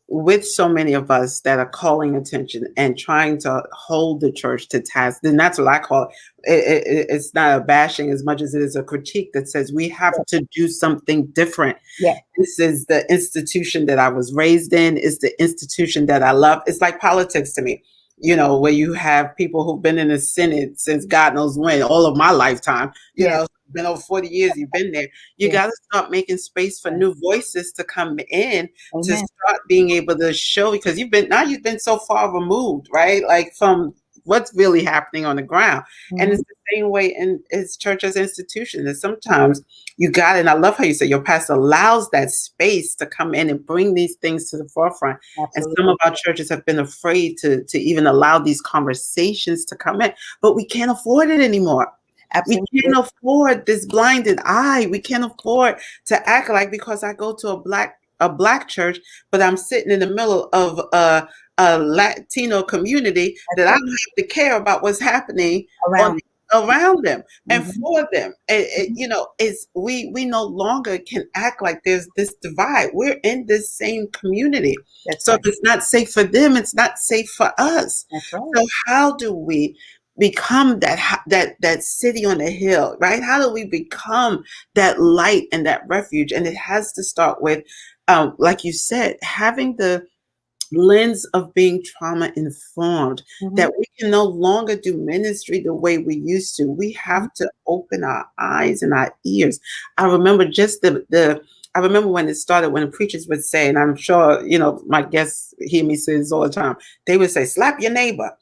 Speaker 1: with so many of us that are calling attention and trying to hold the church to task, then that's what I call it. It's not a bashing as much as it is a critique that says we have to do something different.
Speaker 2: Yeah.
Speaker 1: This is the institution that I was raised in. It's the institution that I love. It's like politics to me, where you have people who've been in the Senate since God knows when, all of my lifetime,
Speaker 2: Yeah.
Speaker 1: been over 40 years, you've been there. You
Speaker 2: Yeah.
Speaker 1: got to start making space for new voices to come in, to
Speaker 2: Amen.
Speaker 1: start being able to show, because you've been so far removed, right? Like from what's really happening on the ground. And
Speaker 2: Mhm.
Speaker 1: it's the same way in its church as institution. And sometimes you got it. And I love how you say your pastor allows that space to come in and bring these things to the forefront. And some
Speaker 2: Absolutely.
Speaker 1: of our churches have been afraid to even allow these conversations to come in, but we can't afford it anymore. We
Speaker 2: Absolutely.
Speaker 1: can't afford this blinded eye. We can't afford to act like because I go to a black church, but I'm sitting in the middle of a Latino community
Speaker 2: That's
Speaker 1: that I
Speaker 2: right.
Speaker 1: don't have to care about what's happening on
Speaker 2: Around.
Speaker 1: around them and
Speaker 2: Mhm.
Speaker 1: for them.
Speaker 2: Mhm.
Speaker 1: Is we no longer can act like there's this divide. We're in this same community.
Speaker 2: That's
Speaker 1: So if
Speaker 2: right.
Speaker 1: it's not safe for them, it's not safe for us.
Speaker 2: That's right.
Speaker 1: So how do we become that city on the hill, right? How do we become that light and that refuge? And it has to start with, like you said, having the lens of being trauma informed,
Speaker 2: Mhm.
Speaker 1: that we can no longer do ministry the way we used to. We
Speaker 2: Mhm.
Speaker 1: have to open our eyes and our ears. I remember just the I remember when it started, when the preachers would say, and I'm sure my guests hear me say this all the time, they would say, slap your neighbor.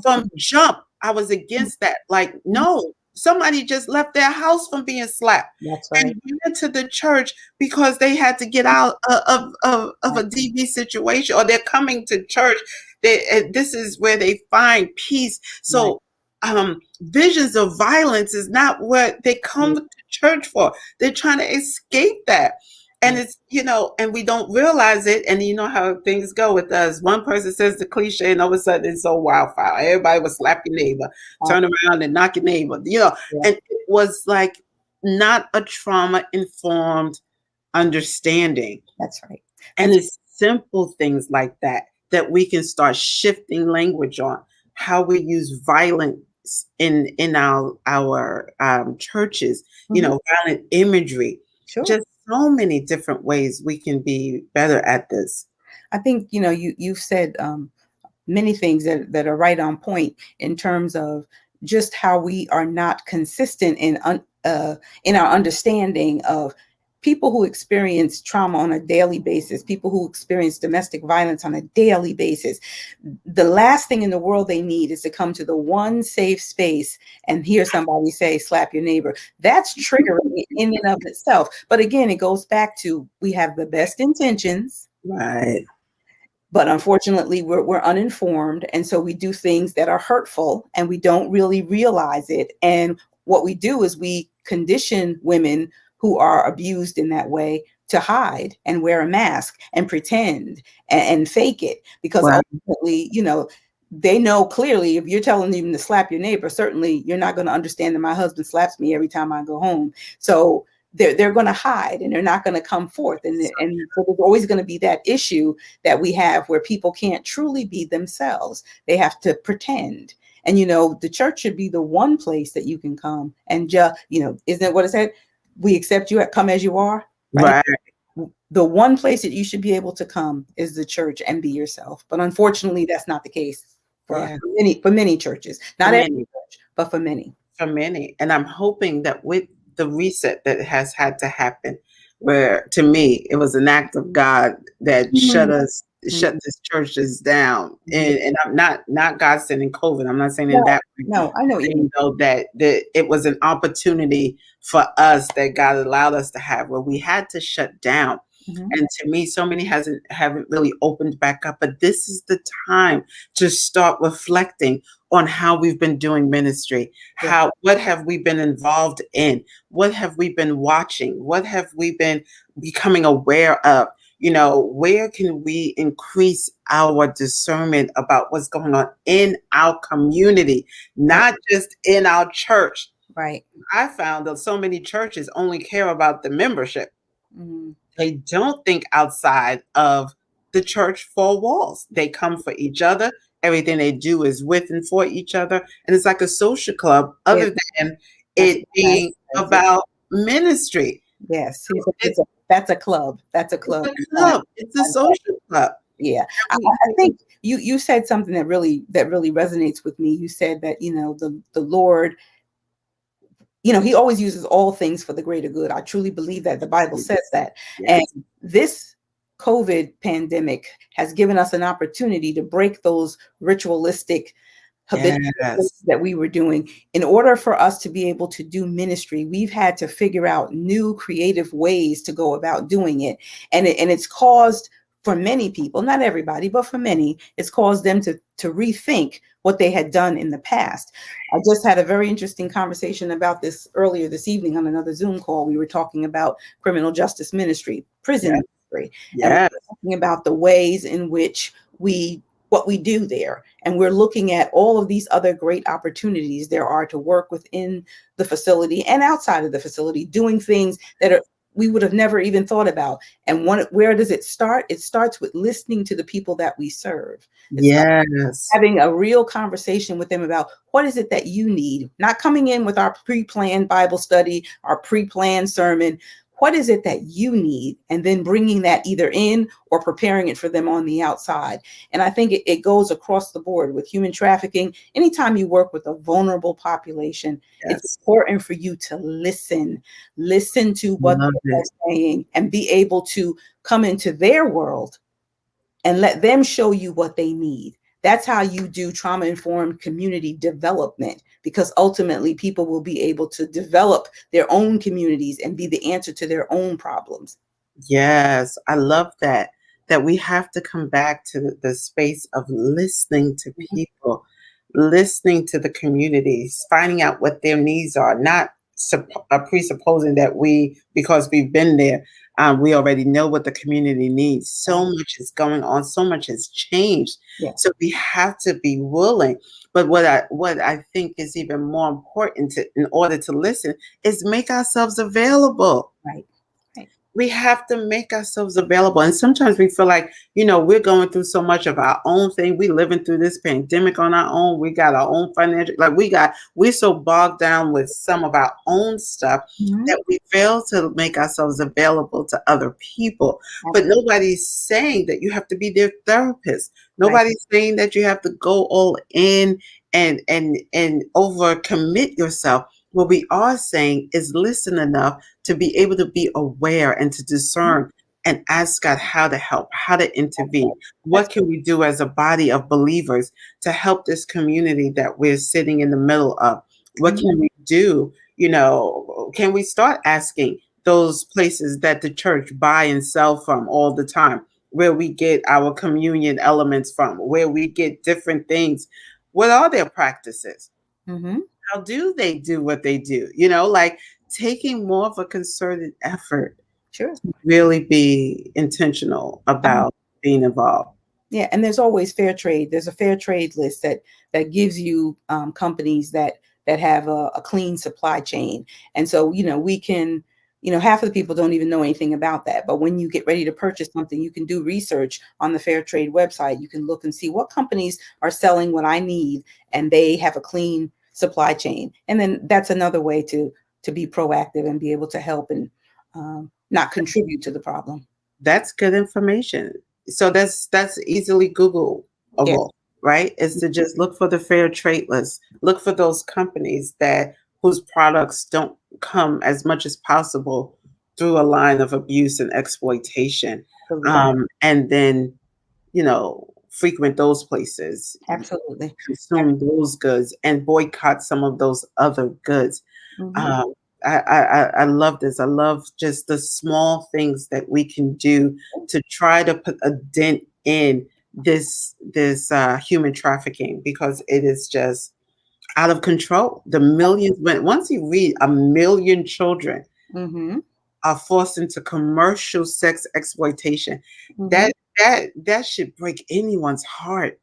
Speaker 1: From jump, I was against that. Like, no, somebody just left their house from being slapped
Speaker 2: That's right.
Speaker 1: and went to the church because they had to get out of
Speaker 2: Right.
Speaker 1: a DV situation, or they're coming to church. This is where they find peace.
Speaker 2: Right.
Speaker 1: So, visions of violence is not what they come
Speaker 2: Right.
Speaker 1: to church for. They're trying to escape that. And
Speaker 2: Right.
Speaker 1: and we don't realize it. And you know how things go with us. One person says the cliche, and all of a sudden it's so wildfire. Everybody will slap your neighbor, turn around and knock your neighbor.
Speaker 2: Yeah.
Speaker 1: And it was like not a trauma informed understanding.
Speaker 2: That's right.
Speaker 1: And
Speaker 2: That's
Speaker 1: it's simple things like that we can start shifting language on how we use violence in our churches,
Speaker 2: mhm.
Speaker 1: violent imagery,
Speaker 2: Sure.
Speaker 1: just so many different ways we can be better at this.
Speaker 2: I think you've said many things that are right on point in terms of just how we are not consistent in our understanding of people who experience trauma on a daily basis, people who experience domestic violence on a daily basis. The last thing in the world they need is to come to the one safe space and hear somebody say, slap your neighbor. That's triggering in and of itself. But again, it goes back to we have the best intentions,
Speaker 1: Right.
Speaker 2: but unfortunately we're uninformed, and so we do things that are hurtful and we don't really realize it. And what we do is we condition women who are abused in that way to hide and wear a mask and pretend and fake it, because
Speaker 1: Right.
Speaker 2: ultimately they know clearly if you're telling them to slap your neighbor, certainly you're not going to understand that my husband slaps me every time I go home. So they're going to hide and they're not going to come forth, and so there's always going to be that issue that we have where people can't truly be themselves. They have to pretend. And the church should be the one place that you can come and just, isn't it what it said? We accept you, come as you are, right?
Speaker 1: Right.
Speaker 2: The one place that you should be able to come is the church and be yourself. But unfortunately, that's not the case for
Speaker 1: Yeah.
Speaker 2: many churches.
Speaker 1: For
Speaker 2: Not every
Speaker 1: many.
Speaker 2: church, but for many.
Speaker 1: For many. And I'm hoping that with the reset that has had to happen, where to me it was an act of God that
Speaker 2: Mhm.
Speaker 1: shut these churches down.
Speaker 2: Mhm.
Speaker 1: And I'm not God sending COVID. I'm not saying in
Speaker 2: No,
Speaker 1: that way.
Speaker 2: no, I know what you mean.
Speaker 1: Saying though that it was an opportunity for us that God allowed us to have, where we had to shut down.
Speaker 2: Mhm.
Speaker 1: And to me, so many haven't really opened back up. But this is the time to start reflecting on how we've been doing ministry.
Speaker 2: Yeah.
Speaker 1: What have we been involved in? What have we been watching? What have we been becoming aware of? Where can we increase our discernment about what's going on in our community,
Speaker 2: Right.
Speaker 1: not just in our church?
Speaker 2: Right.
Speaker 1: I found that so many churches only care about the membership.
Speaker 2: Mhm.
Speaker 1: They don't think outside of the church four walls. They come for each other. Everything they do is with and for each other. And it's like a social club,
Speaker 2: Yes,
Speaker 1: other than
Speaker 2: that's
Speaker 1: it
Speaker 2: what I
Speaker 1: being
Speaker 2: said.
Speaker 1: about ministry.
Speaker 2: Yes, he
Speaker 1: So
Speaker 2: said that's a club. That's a
Speaker 1: it's
Speaker 2: club.
Speaker 1: a
Speaker 2: It's not.
Speaker 1: club. It's a social club.
Speaker 2: Yeah,
Speaker 1: We-
Speaker 2: I think you said something that really resonates with me. You said that the Lord, he always uses all things for the greater good. I truly believe that the Bible says that. And
Speaker 1: Yes.
Speaker 2: this COVID pandemic has given us an opportunity to break those ritualistic habitual things
Speaker 1: Yes.
Speaker 2: that we were doing. In order for us to be able to do ministry, we've had to figure out new creative ways to go about doing it. And it's caused, for many people, not everybody, but for many, it's caused them to rethink what they had done in the past. I just had a very interesting conversation about this earlier this evening on another Zoom call. We were talking about criminal justice ministry, prison
Speaker 1: Yes.
Speaker 2: ministry, and we
Speaker 1: Yes.
Speaker 2: were talking about the ways in which we what we do there. And we're looking at all of these other great opportunities there are to work within the facility and outside of the facility, doing things that are we would have never even thought about. And where does it start? It starts with listening to the people that we serve. It's
Speaker 1: Yes.
Speaker 2: having a real conversation with them about what is it that you need, not coming in with our pre-planned Bible study, our pre-planned sermon. What is it that you need? And then bringing that either in or preparing it for them on the outside. And I think it goes across the board with human trafficking. Anytime you work with a vulnerable population, it's
Speaker 1: Yes.
Speaker 2: important for you to listen to what
Speaker 1: Love
Speaker 2: they're
Speaker 1: it.
Speaker 2: saying and be able to come into their world and let them show you what they need. That's how you do trauma informed community development, because ultimately people will be able to develop their own communities and be the answer to their own problems.
Speaker 1: Yes, I love that. That we have to come back to the space of listening to
Speaker 2: Mhm.
Speaker 1: people, listening to the communities, finding out what their needs are, not presupposing that because we've been there, we already know what the community needs. So
Speaker 2: Right.
Speaker 1: much is going on, so much has changed.
Speaker 2: Yeah.
Speaker 1: So we have to be willing. But what I think is even more important in order to listen is make ourselves available.
Speaker 2: Right. Right.
Speaker 1: We have to make ourselves available. And sometimes we feel like, we're going through so much of our own thing. We living through this pandemic on our own. We got our own financial, like we're so bogged down with some of our own stuff
Speaker 2: Mhm.
Speaker 1: that we fail to make ourselves available to other people. But
Speaker 2: Absolutely.
Speaker 1: nobody's saying that you have to be their therapist.
Speaker 2: Right.
Speaker 1: Nobody's saying that you have to go all in and overcommit yourself. What we are saying is listen enough to be able to be aware and to
Speaker 2: Mhm.
Speaker 1: discern and ask God how to help, how to intervene. What
Speaker 2: That's
Speaker 1: can we do as a body of believers to help this community that we're sitting in the middle of? What
Speaker 2: Mhm.
Speaker 1: can we do? Can we start asking those places that the church buy and sell from all the time, where we get our communion elements from, where we get different things? What are their practices?
Speaker 2: Mhm.
Speaker 1: How do they do what they do? Like taking more of a concerted effort
Speaker 2: Sure.
Speaker 1: to really be intentional about being involved.
Speaker 2: Yeah, and there's always fair trade. There's a fair trade list that gives you companies that have a clean supply chain, and so we can. Half of the people don't even know anything about that. But when you get ready to purchase something, you can do research on the Fair Trade website. You can look and see what companies are selling what I need, and they have a clean supply chain. And then that's another way to be proactive and be able to help and not contribute to the problem.
Speaker 1: That's good information. So that's easily
Speaker 2: Yeah.
Speaker 1: Googleable, right? Is to just look for the fair trade list. Look for those companies that whose products don't come as much as possible through a line of abuse and exploitation.
Speaker 2: Absolutely.
Speaker 1: And then, frequent those places,
Speaker 2: Absolutely.
Speaker 1: consume those goods, and boycott some of those other goods.
Speaker 2: Mhm.
Speaker 1: Um, I love this. I love just the small things that we can do to try to put a dent in this human trafficking, because it is just out of control. The millions, once you read a million children
Speaker 2: Mhm.
Speaker 1: are forced into commercial sex exploitation,
Speaker 2: Mhm.
Speaker 1: that that should break anyone's heart.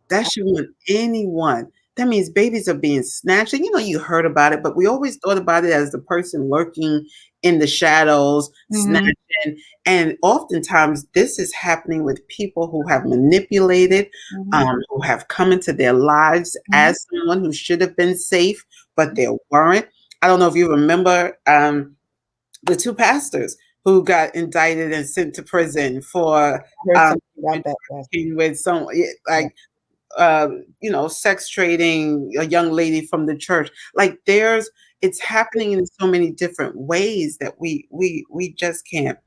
Speaker 1: That should want anyone. That means babies are being snatched. And you heard about it, but we always thought about it as the person lurking in the shadows,
Speaker 2: Mhm.
Speaker 1: snatching. And oftentimes, this is happening with people who have manipulated,
Speaker 2: Mhm.
Speaker 1: who have come into their lives
Speaker 2: Mhm.
Speaker 1: as someone who should have been safe, but they weren't. I don't know if you remember the two pastors who got indicted and sent to prison for
Speaker 2: I heard something
Speaker 1: human
Speaker 2: about that. Yes.
Speaker 1: trafficking with some
Speaker 2: Yeah.
Speaker 1: like sex trading a young lady from the church. Like it's happening in so many different ways that we just can't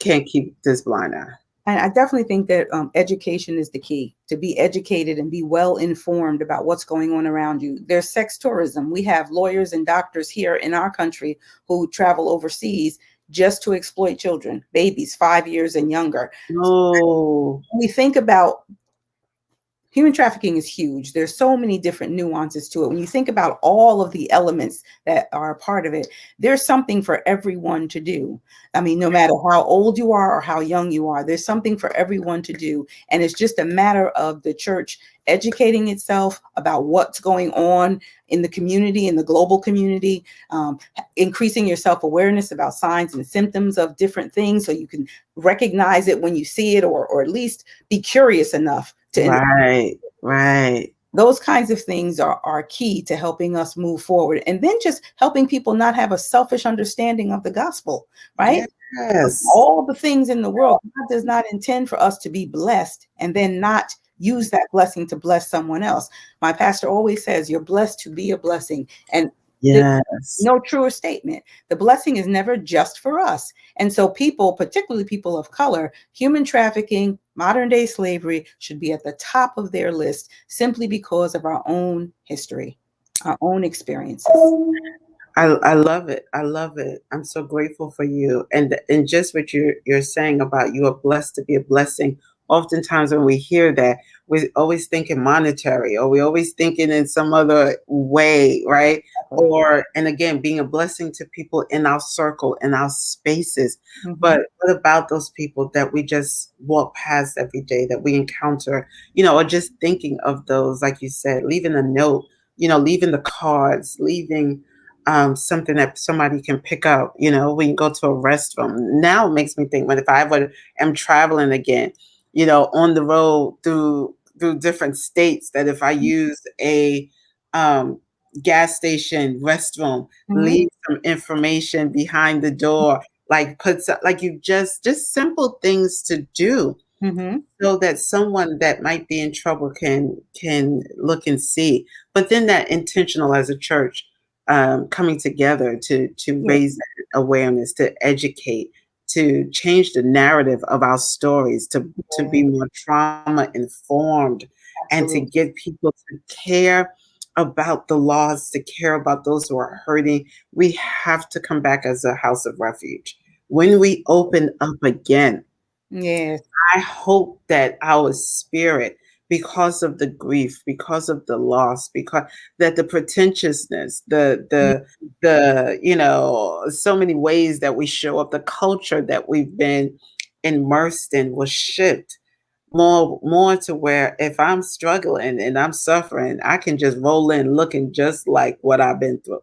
Speaker 1: keep this blind eye.
Speaker 2: And I definitely think that education is the key, to be educated and be well informed about what's going on around you. There's sex tourism. We have lawyers and doctors here in our country who travel overseas just to exploit children, babies 5 years and younger.
Speaker 1: Oh,
Speaker 2: When we think about human trafficking is huge. There's so many different nuances to it. When you think about all of the elements that are a part of it, there's something for everyone to do. I mean, no matter how old you are or how young you are, there's something for everyone to do. And it's just a matter of the church educating itself about what's going on in the community, in the global community, increasing your self-awareness about signs and symptoms of different things so you can recognize it when you see it, or at least be curious enough to.
Speaker 1: right, right.
Speaker 2: Those kinds of things are key to helping us move forward. And then just helping people not have a selfish understanding of the gospel, right?
Speaker 1: Yes.
Speaker 2: All the things in the world, God does not intend for us to be blessed and then not use that blessing to bless someone else. My pastor always says, you're blessed to be a blessing. And there's
Speaker 1: Yes.
Speaker 2: no truer statement. The blessing is never just for us. And so people, particularly people of color, human trafficking, modern day slavery should be at the top of their list simply because of our own history, our own experiences.
Speaker 1: I love it. I love it. I'm so grateful for you. And just what you're saying about you are blessed to be a blessing. Oftentimes when we hear that, we're always thinking monetary, or we're always thinking in some other way, right? Or and again, being a blessing to people in our circle, in our spaces.
Speaker 2: Mhm.
Speaker 1: But what about those people that we just walk past every day, that we encounter, or just thinking of those, like you said, leaving a note, leaving the cards, leaving something that somebody can pick up. We can go to a restroom. Now it makes me think, when if I ever am traveling again, on the road through different states, that if I use a um, gas station restroom,
Speaker 2: Mhm.
Speaker 1: leave some information behind the door, like like you just simple things to do,
Speaker 2: Mhm.
Speaker 1: so that someone that might be in trouble can look and see. But then that intentional as a church, coming together to
Speaker 2: Yeah,
Speaker 1: raise that awareness, to educate, to change the narrative of our stories, to
Speaker 2: yeah,
Speaker 1: be more trauma informed, and to
Speaker 2: absolutely.
Speaker 1: get people to care about the laws, to care about those who are hurting. We have to come back as a house of refuge. When we open up again,
Speaker 2: Yes.
Speaker 1: I hope that our spirit, because of the grief, because of the loss, because that the pretentiousness, the so many ways that we show up, the culture that we've been immersed in, will shift more to where, if I'm struggling and I'm suffering, I can just roll in looking just like what I've been through.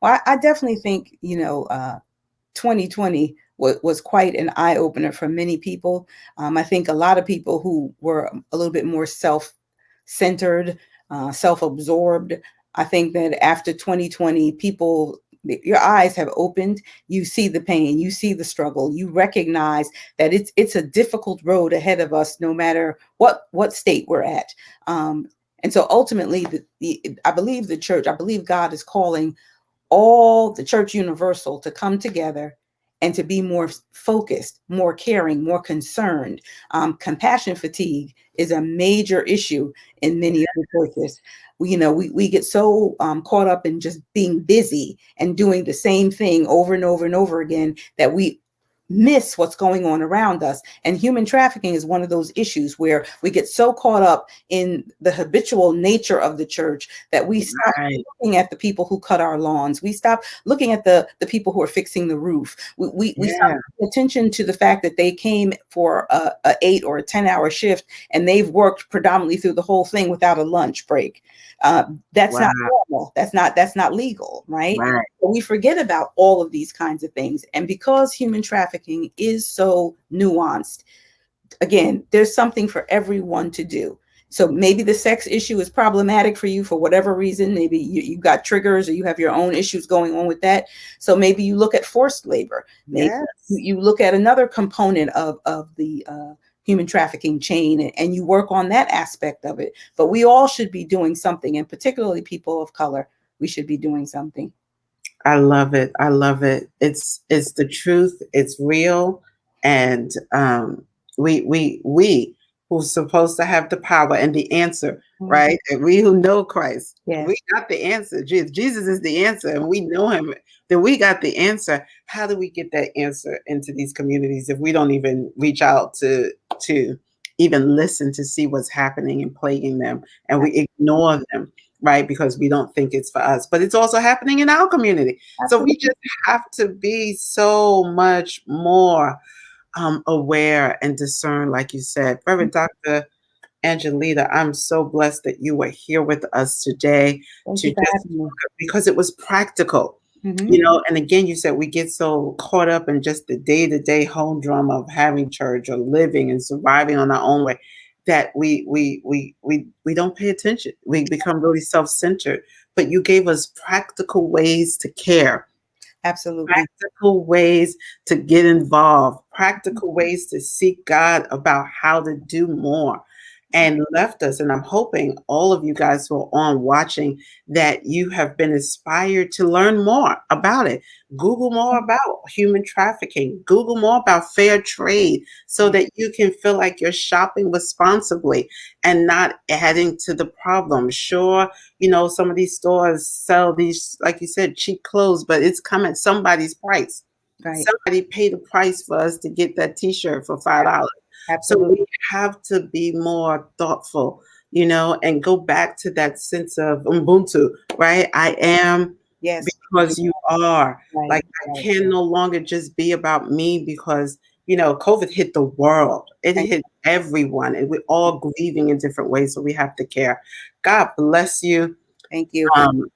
Speaker 2: Well, I definitely think, 2020 was quite an eye opener for many people. I think a lot of people who were a little bit more self centered, self absorbed. I think that after 2020, people, your eyes have opened. You see the pain, you see the struggle, you recognize that it's a difficult road ahead of us, no matter what state we're at. And so ultimately, I believe the church, I believe God is calling all the church universal to come together and to be more focused, more caring, more concerned. Compassion fatigue is a major issue in many of the churches. We get so caught up in just being busy and doing the same thing over and over and over again that we miss what's going on around us. And human trafficking is one of those issues where we get so caught up in the habitual nature of the church that we stop
Speaker 1: Right.
Speaker 2: looking at the people who cut our lawns. We stop looking at the people who are fixing the roof. We stop
Speaker 1: Yeah.
Speaker 2: paying attention to the fact that they came for a 8 or 10 hour shift and they've worked predominantly through the whole thing without a lunch break. That's not
Speaker 1: Wow.
Speaker 2: normal. That's not legal, right?
Speaker 1: Right.
Speaker 2: But we forget about all of these kinds of things. And because human trafficking is so nuanced, again, there's something for everyone to do. So maybe the sex issue is problematic for you for whatever reason. Maybe you got triggers or you have your own issues going on with that. So maybe you look at forced labor. Maybe
Speaker 1: Yes.
Speaker 2: you look at another component of the human trafficking chain, and you work on that aspect of it. But we all should be doing something, and particularly people of color, we should be doing something.
Speaker 1: I love it. I love it. It's the truth. It's real, and We who's supposed to have the power and the answer,
Speaker 2: Mhm.
Speaker 1: right? And we who know Christ, we
Speaker 2: Yes,
Speaker 1: got the answer. Jesus is the answer, and we know Him. Then we got the answer. How do we get that answer into these communities if we don't even reach out to even listen to see what's happening and plaguing them, and
Speaker 2: ab-
Speaker 1: we ignore them, right? Because we don't think it's for us, but it's also happening in our community. So we
Speaker 2: absolutely.
Speaker 1: just have to be so much more aware and discern, like you said. Reverend Dr. Angelita, I'm so blessed that you were here with us today
Speaker 2: Thank
Speaker 1: to
Speaker 2: you for
Speaker 1: just
Speaker 2: having me.
Speaker 1: because it was practical,
Speaker 2: Hmm.
Speaker 1: and again, you said we get so caught up in just the day to day humdrum of having church or living and surviving on our own way that we don't pay attention. We become really self centered. But you gave us practical ways to care,
Speaker 2: Absolutely.
Speaker 1: practical ways to get involved, practical ways to seek God about how to do more, and left us. And I'm hoping all of you guys who are on watching that you have been inspired to learn more about it. Google more about human trafficking, Google more about fair trade so that you can feel like you're shopping responsibly and not adding to the problem. Sure, some of these stores sell these, like you said, cheap clothes, but it's come at somebody's price.
Speaker 2: Right.
Speaker 1: Somebody paid the price for us to get that T-shirt for $5. So
Speaker 2: Absolutely.
Speaker 1: we have to be more thoughtful, and go back to that sense of Ubuntu, right? I am
Speaker 2: Yes.
Speaker 1: because you are.
Speaker 2: Right.
Speaker 1: Like I
Speaker 2: Right.
Speaker 1: can no longer just be about me because COVID hit the world. It
Speaker 2: Thank,
Speaker 1: hit everyone, and we're all grieving in different ways. So we have to care. God bless you.
Speaker 2: thank you.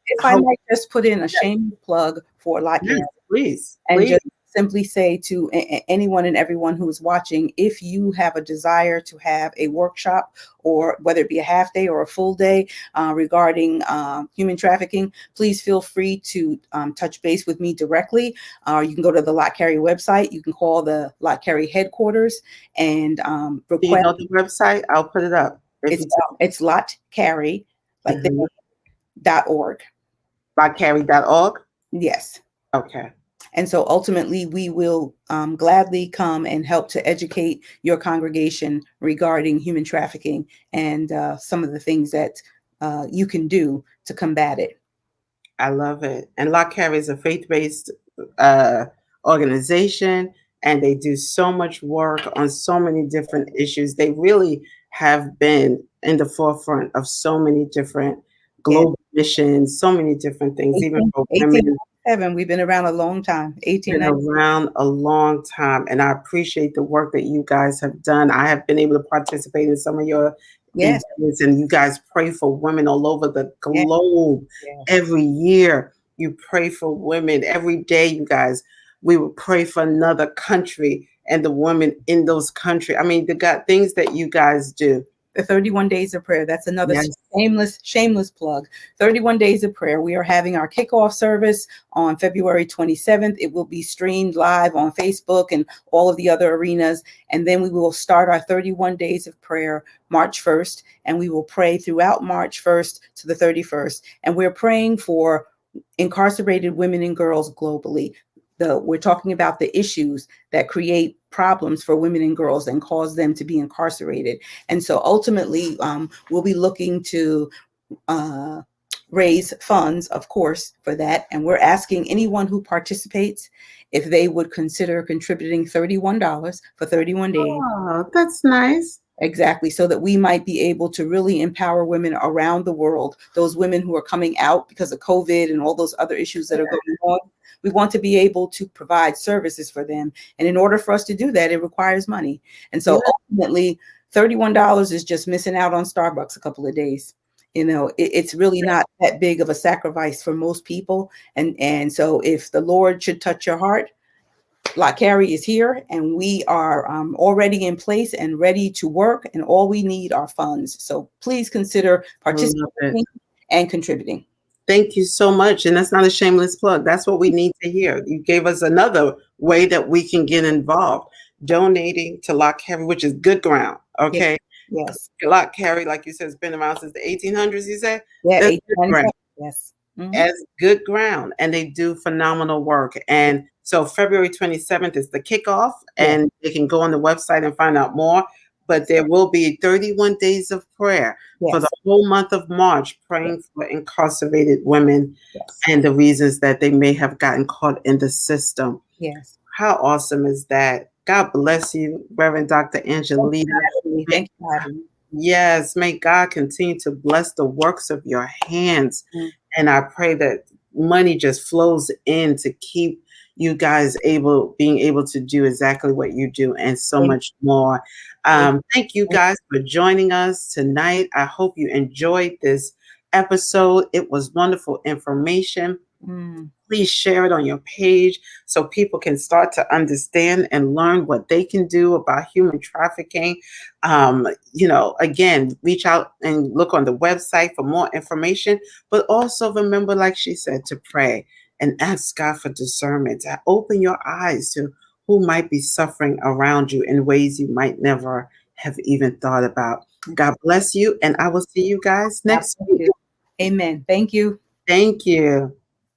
Speaker 2: If I
Speaker 1: Hope
Speaker 2: might just put in a shameless plug for Lot
Speaker 1: yes,
Speaker 2: Care
Speaker 1: please,
Speaker 2: and
Speaker 1: please.
Speaker 2: just simply say to anyone and everyone who is watching, if you have a desire to have a workshop, or whether it be a half day or a full day regarding human trafficking, please feel free to touch base with me directly. You can go to the Lot Carry website. You can call the Lot Carry headquarters and
Speaker 1: Do you
Speaker 2: request.
Speaker 1: know the website? I'll put it up if you
Speaker 2: It's Lot Carry, like the
Speaker 1: mm-hmm.
Speaker 2: .org.
Speaker 1: bycarry.org.
Speaker 2: Yes.
Speaker 1: Okay.
Speaker 2: And so ultimately, we will gladly come and help to educate your congregation regarding human trafficking and some of the things that you can do to combat it.
Speaker 1: I love it. And Lock Carry is a faith-based uh, organization, and they do so much work on so many different issues. They really have been in the forefront of so many different
Speaker 2: Yeah,
Speaker 1: global missions, so many different things, even for women.
Speaker 2: 1897. We've been around a long time.
Speaker 1: Been
Speaker 2: 1890.
Speaker 1: around a long time, and I appreciate the work that you guys have done. I have been able to participate in some of your
Speaker 2: Yes,
Speaker 1: events, and you guys pray for women all over the
Speaker 2: yes,
Speaker 1: globe
Speaker 2: yes.
Speaker 1: every year. You pray for women every day, you guys. We would pray for another country and the women in those countries. I mean, the God things that you guys do.
Speaker 2: The 31 days of prayer. That's another
Speaker 1: Yes.
Speaker 2: shameless plug. 31 days of prayer. We are having our kickoff service on February 27th. It will be streamed live on Facebook and all of the other arenas. And then we will start our 31 days of prayer March 1st. And we will pray throughout March 1st to the 31st. And we're praying for incarcerated women and girls globally. We're talking about the issues that create problems for women and girls and cause them to be incarcerated. And so ultimately, we'll be looking to uh, raise funds, of course, for that. And we're asking anyone who participates if they would consider contributing $31 for 31 days.
Speaker 1: Oh, that's nice.
Speaker 2: Exactly, so that we might be able to really empower women around the world, those women who are coming out because of COVID and all those other issues that are going on. We want to be able to provide services for them. And in order for us to do that, it requires money. And
Speaker 1: Yeah.
Speaker 2: so ultimately, $31 is just missing out on Starbucks a couple of days. It's really not that big of a sacrifice for most people. And so if the Lord should touch your heart, Lot Carry is here, and we are already in place and ready to work, and all we need are funds. So please consider
Speaker 1: I love it.
Speaker 2: participating and contributing.
Speaker 1: Thank you so much. And that's not a shameless plug. That's what we need to hear. You gave us another way that we can get involved. Donating to Lock Carry, which is good ground.
Speaker 2: Yes,
Speaker 1: Okay.
Speaker 2: yes.
Speaker 1: Lock Carry, like you said, has been around since the 1800s, you said?
Speaker 2: Yeah,
Speaker 1: That's good
Speaker 2: 1897.
Speaker 1: ground.
Speaker 2: Yes. Mhm.
Speaker 1: as good ground, and they do phenomenal work. And so February 27th is the kickoff,
Speaker 2: Yes,
Speaker 1: and they can go on the website and find out more. But
Speaker 2: yes,
Speaker 1: there will be 31 days of prayer for the
Speaker 2: yes,
Speaker 1: whole month of March,
Speaker 2: yes,
Speaker 1: praying for incarcerated women
Speaker 2: yes,
Speaker 1: and the reasons that they may have gotten caught in the system.
Speaker 2: yes.
Speaker 1: How awesome is that? God bless you, Reverend Dr.
Speaker 2: Thank you
Speaker 1: Angelita.
Speaker 2: for having me.
Speaker 1: May,
Speaker 2: Thank you for having me.
Speaker 1: yes, may God continue to bless the works of your hands.
Speaker 2: Mm.
Speaker 1: And I pray that money just flows in to keep you guys being able to do exactly what you do and so
Speaker 2: Thank
Speaker 1: much more.
Speaker 2: you.
Speaker 1: Thank you guys for joining us tonight. I hope you enjoyed this episode. It was wonderful information.
Speaker 2: Mm.
Speaker 1: Please share it on your page so people can start to understand and learn what they can do about human trafficking. Again, reach out and look on the website for more information, but also remember, like she said, to pray and ask God for discernment, to open your eyes to who might be suffering around you in ways you might never have even thought about. God bless you, and I will see you guys
Speaker 2: God
Speaker 1: next
Speaker 2: bless
Speaker 1: week.
Speaker 2: you. Amen. Thank you.
Speaker 1: Thank you.